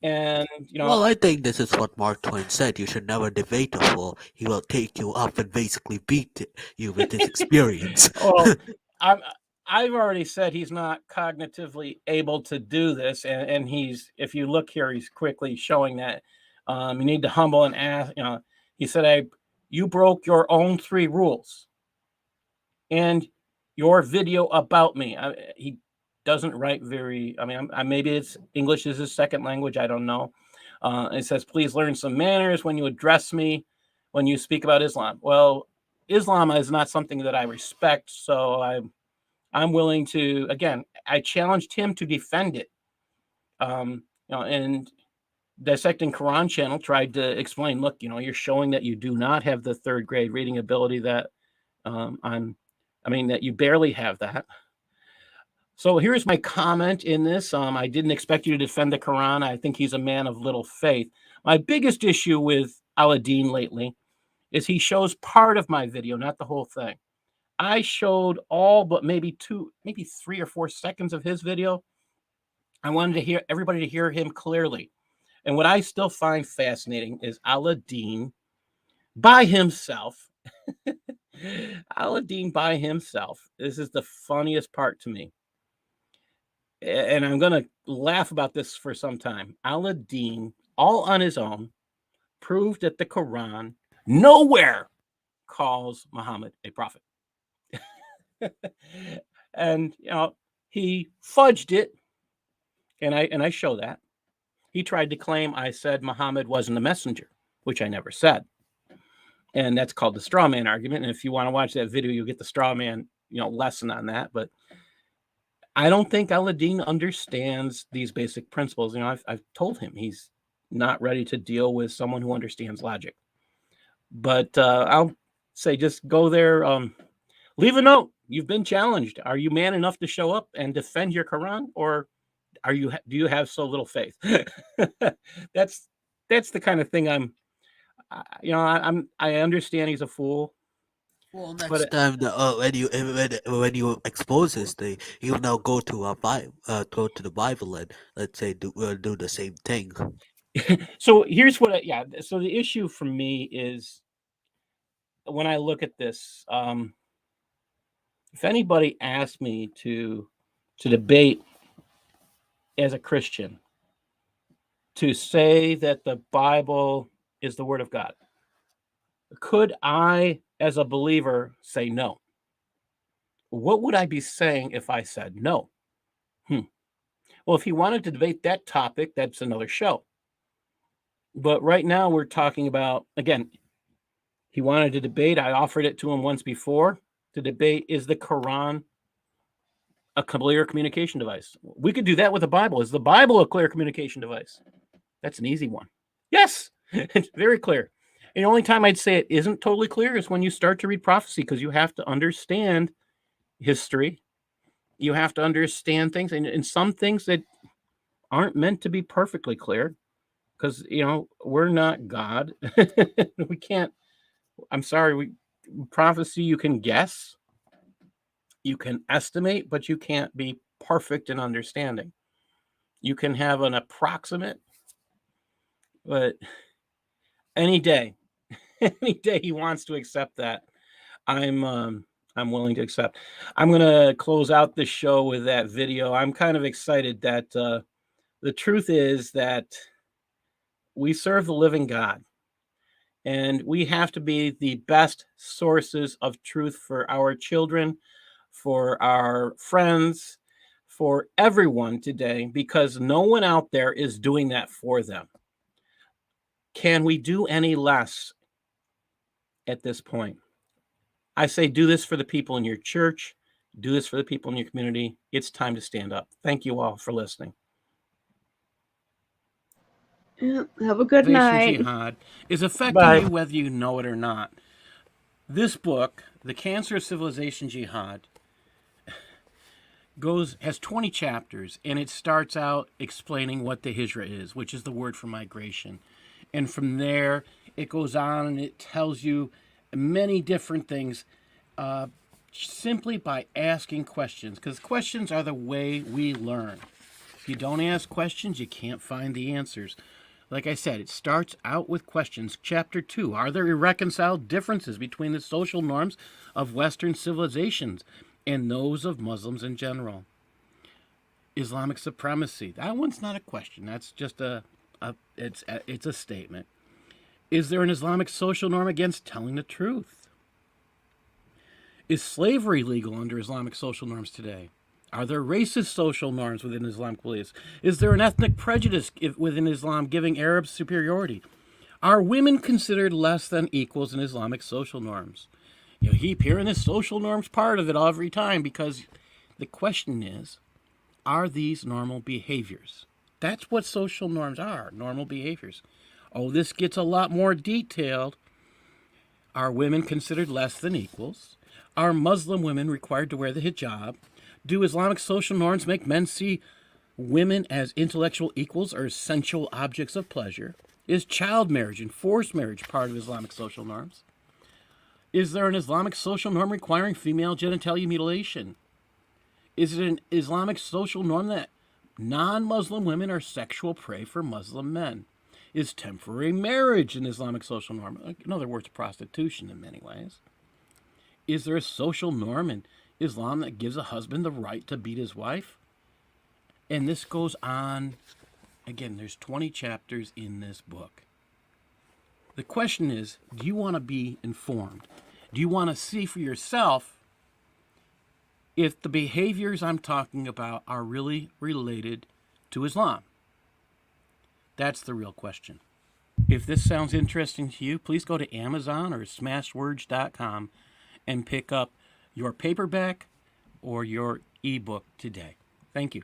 And well, I think this is what Mark Twain said. You should never debate a fool. He will take you up and basically beat you with his experience. Well, I've already said he's not cognitively able to do this, and if you look here, he's quickly showing that you need to humble and ask. He said, you broke your own 3 rules, and your video about me. He doesn't write very. Maybe it's English is his second language. I don't know. It says, please learn some manners when you address me, when you speak about Islam. Well, Islam is not something that I respect, so I'm willing to. Again, I challenged him to defend it. And Dissecting Quran channel tried to explain, look, you're showing that you do not have the 3rd grade reading ability that that you barely have that. So here's my comment in this. I didn't expect you to defend the Quran. I think he's a man of little faith. My biggest issue with Aladdin lately is he shows part of my video, not the whole thing. I showed all but maybe 3 or 4 seconds of his video. I wanted everybody to hear him clearly. And what I still find fascinating is Aladdin by himself. Aladdin by himself. This is the funniest part to me. And I'm going to laugh about this for some time. Aladdin, all on his own, proved that the Quran nowhere calls Muhammad a prophet. And, He fudged it, and I show that. He tried to claim I said Muhammad wasn't a messenger, which I never said. And that's called the straw man argument. And if you want to watch that video, you'll get the straw man, lesson on that. But I don't think Aladdin understands these basic principles. I've told him he's not ready to deal with someone who understands logic. But I'll say just go there, leave a note. You've been challenged. Are you man enough to show up and defend your Quran, or do you have so little faith? That's the kind of thing I understand he's a fool. Well, next time when you expose this thing, you now go to the Bible and let's say do the same thing. So here's what so the issue for me is when I look at this, if anybody asked me to debate as a Christian, to say that the Bible is the Word of God, could I, as a believer, say no? What would I be saying if I said no? Well, if he wanted to debate that topic, that's another show. But right now we're talking about, again, he wanted to debate. I offered it to him once before to debate, is the Quran a clear communication device? We could do that with the Bible. Is the Bible a clear communication device? That's an easy one. Yes, it's very clear. And the only time I'd say it isn't totally clear is when you start to read prophecy, because you have to understand history. You have to understand things, and some things that aren't meant to be perfectly clear, because we're not God. We can't. I'm sorry. Prophecy, you can guess, you can estimate, but you can't be perfect in understanding. You can have an approximate, but any day he wants to accept that, I'm willing to accept. I'm going to close out the show with that video. I'm kind of excited that the truth is that we serve the living God, and we have to be the best sources of truth for our children, for our friends, for everyone today, because no one out there is doing that for them. Can we do any less at this point? I say do this for the people in your church. Do this for the people in your community. It's time to stand up. Thank you all for listening. Have a good night. Jihad is affecting you whether you know it or not. This book, The Cancer of Civilization Jihad, has 20 chapters, and it starts out explaining what the Hijrah is, which is the word for migration. And from there, it goes on and it tells you many different things simply by asking questions, because questions are the way we learn. If you don't ask questions, you can't find the answers. Like I said, it starts out with questions. Chapter 2, are there irreconciled differences between the social norms of Western civilizations and those of Muslims in general? Islamic supremacy, that one's not a question. That's just it's a statement. Is there an Islamic social norm against telling the truth? Is slavery legal under Islamic social norms today? Are there racist social norms within Islamic beliefs? Is there an ethnic prejudice within Islam giving Arabs superiority? Are women considered less than equals in Islamic social norms? You keep hearing this social norms part of it every time, because the question is, are these normal behaviors? That's what social norms are, normal behaviors. Oh, this gets a lot more detailed. Are women considered less than equals? Are Muslim women required to wear the hijab? Do Islamic social norms make men see women as intellectual equals or sensual objects of pleasure? Is child marriage and forced marriage part of Islamic social norms? Is there an Islamic social norm requiring female genitalia mutilation? Is it an Islamic social norm that non-Muslim women are sexual prey for Muslim men? Is temporary marriage an Islamic social norm? In other words, prostitution in many ways. Is there a social norm in Islam that gives a husband the right to beat his wife? And this goes on. Again, there's 20 chapters in this book. The question is, do you want to be informed? Do you want to see for yourself if the behaviors I'm talking about are really related to Islam. That's the real question. If this sounds interesting to you, please go to Amazon or smashwords.com and pick up your paperback or your ebook today. Thank you.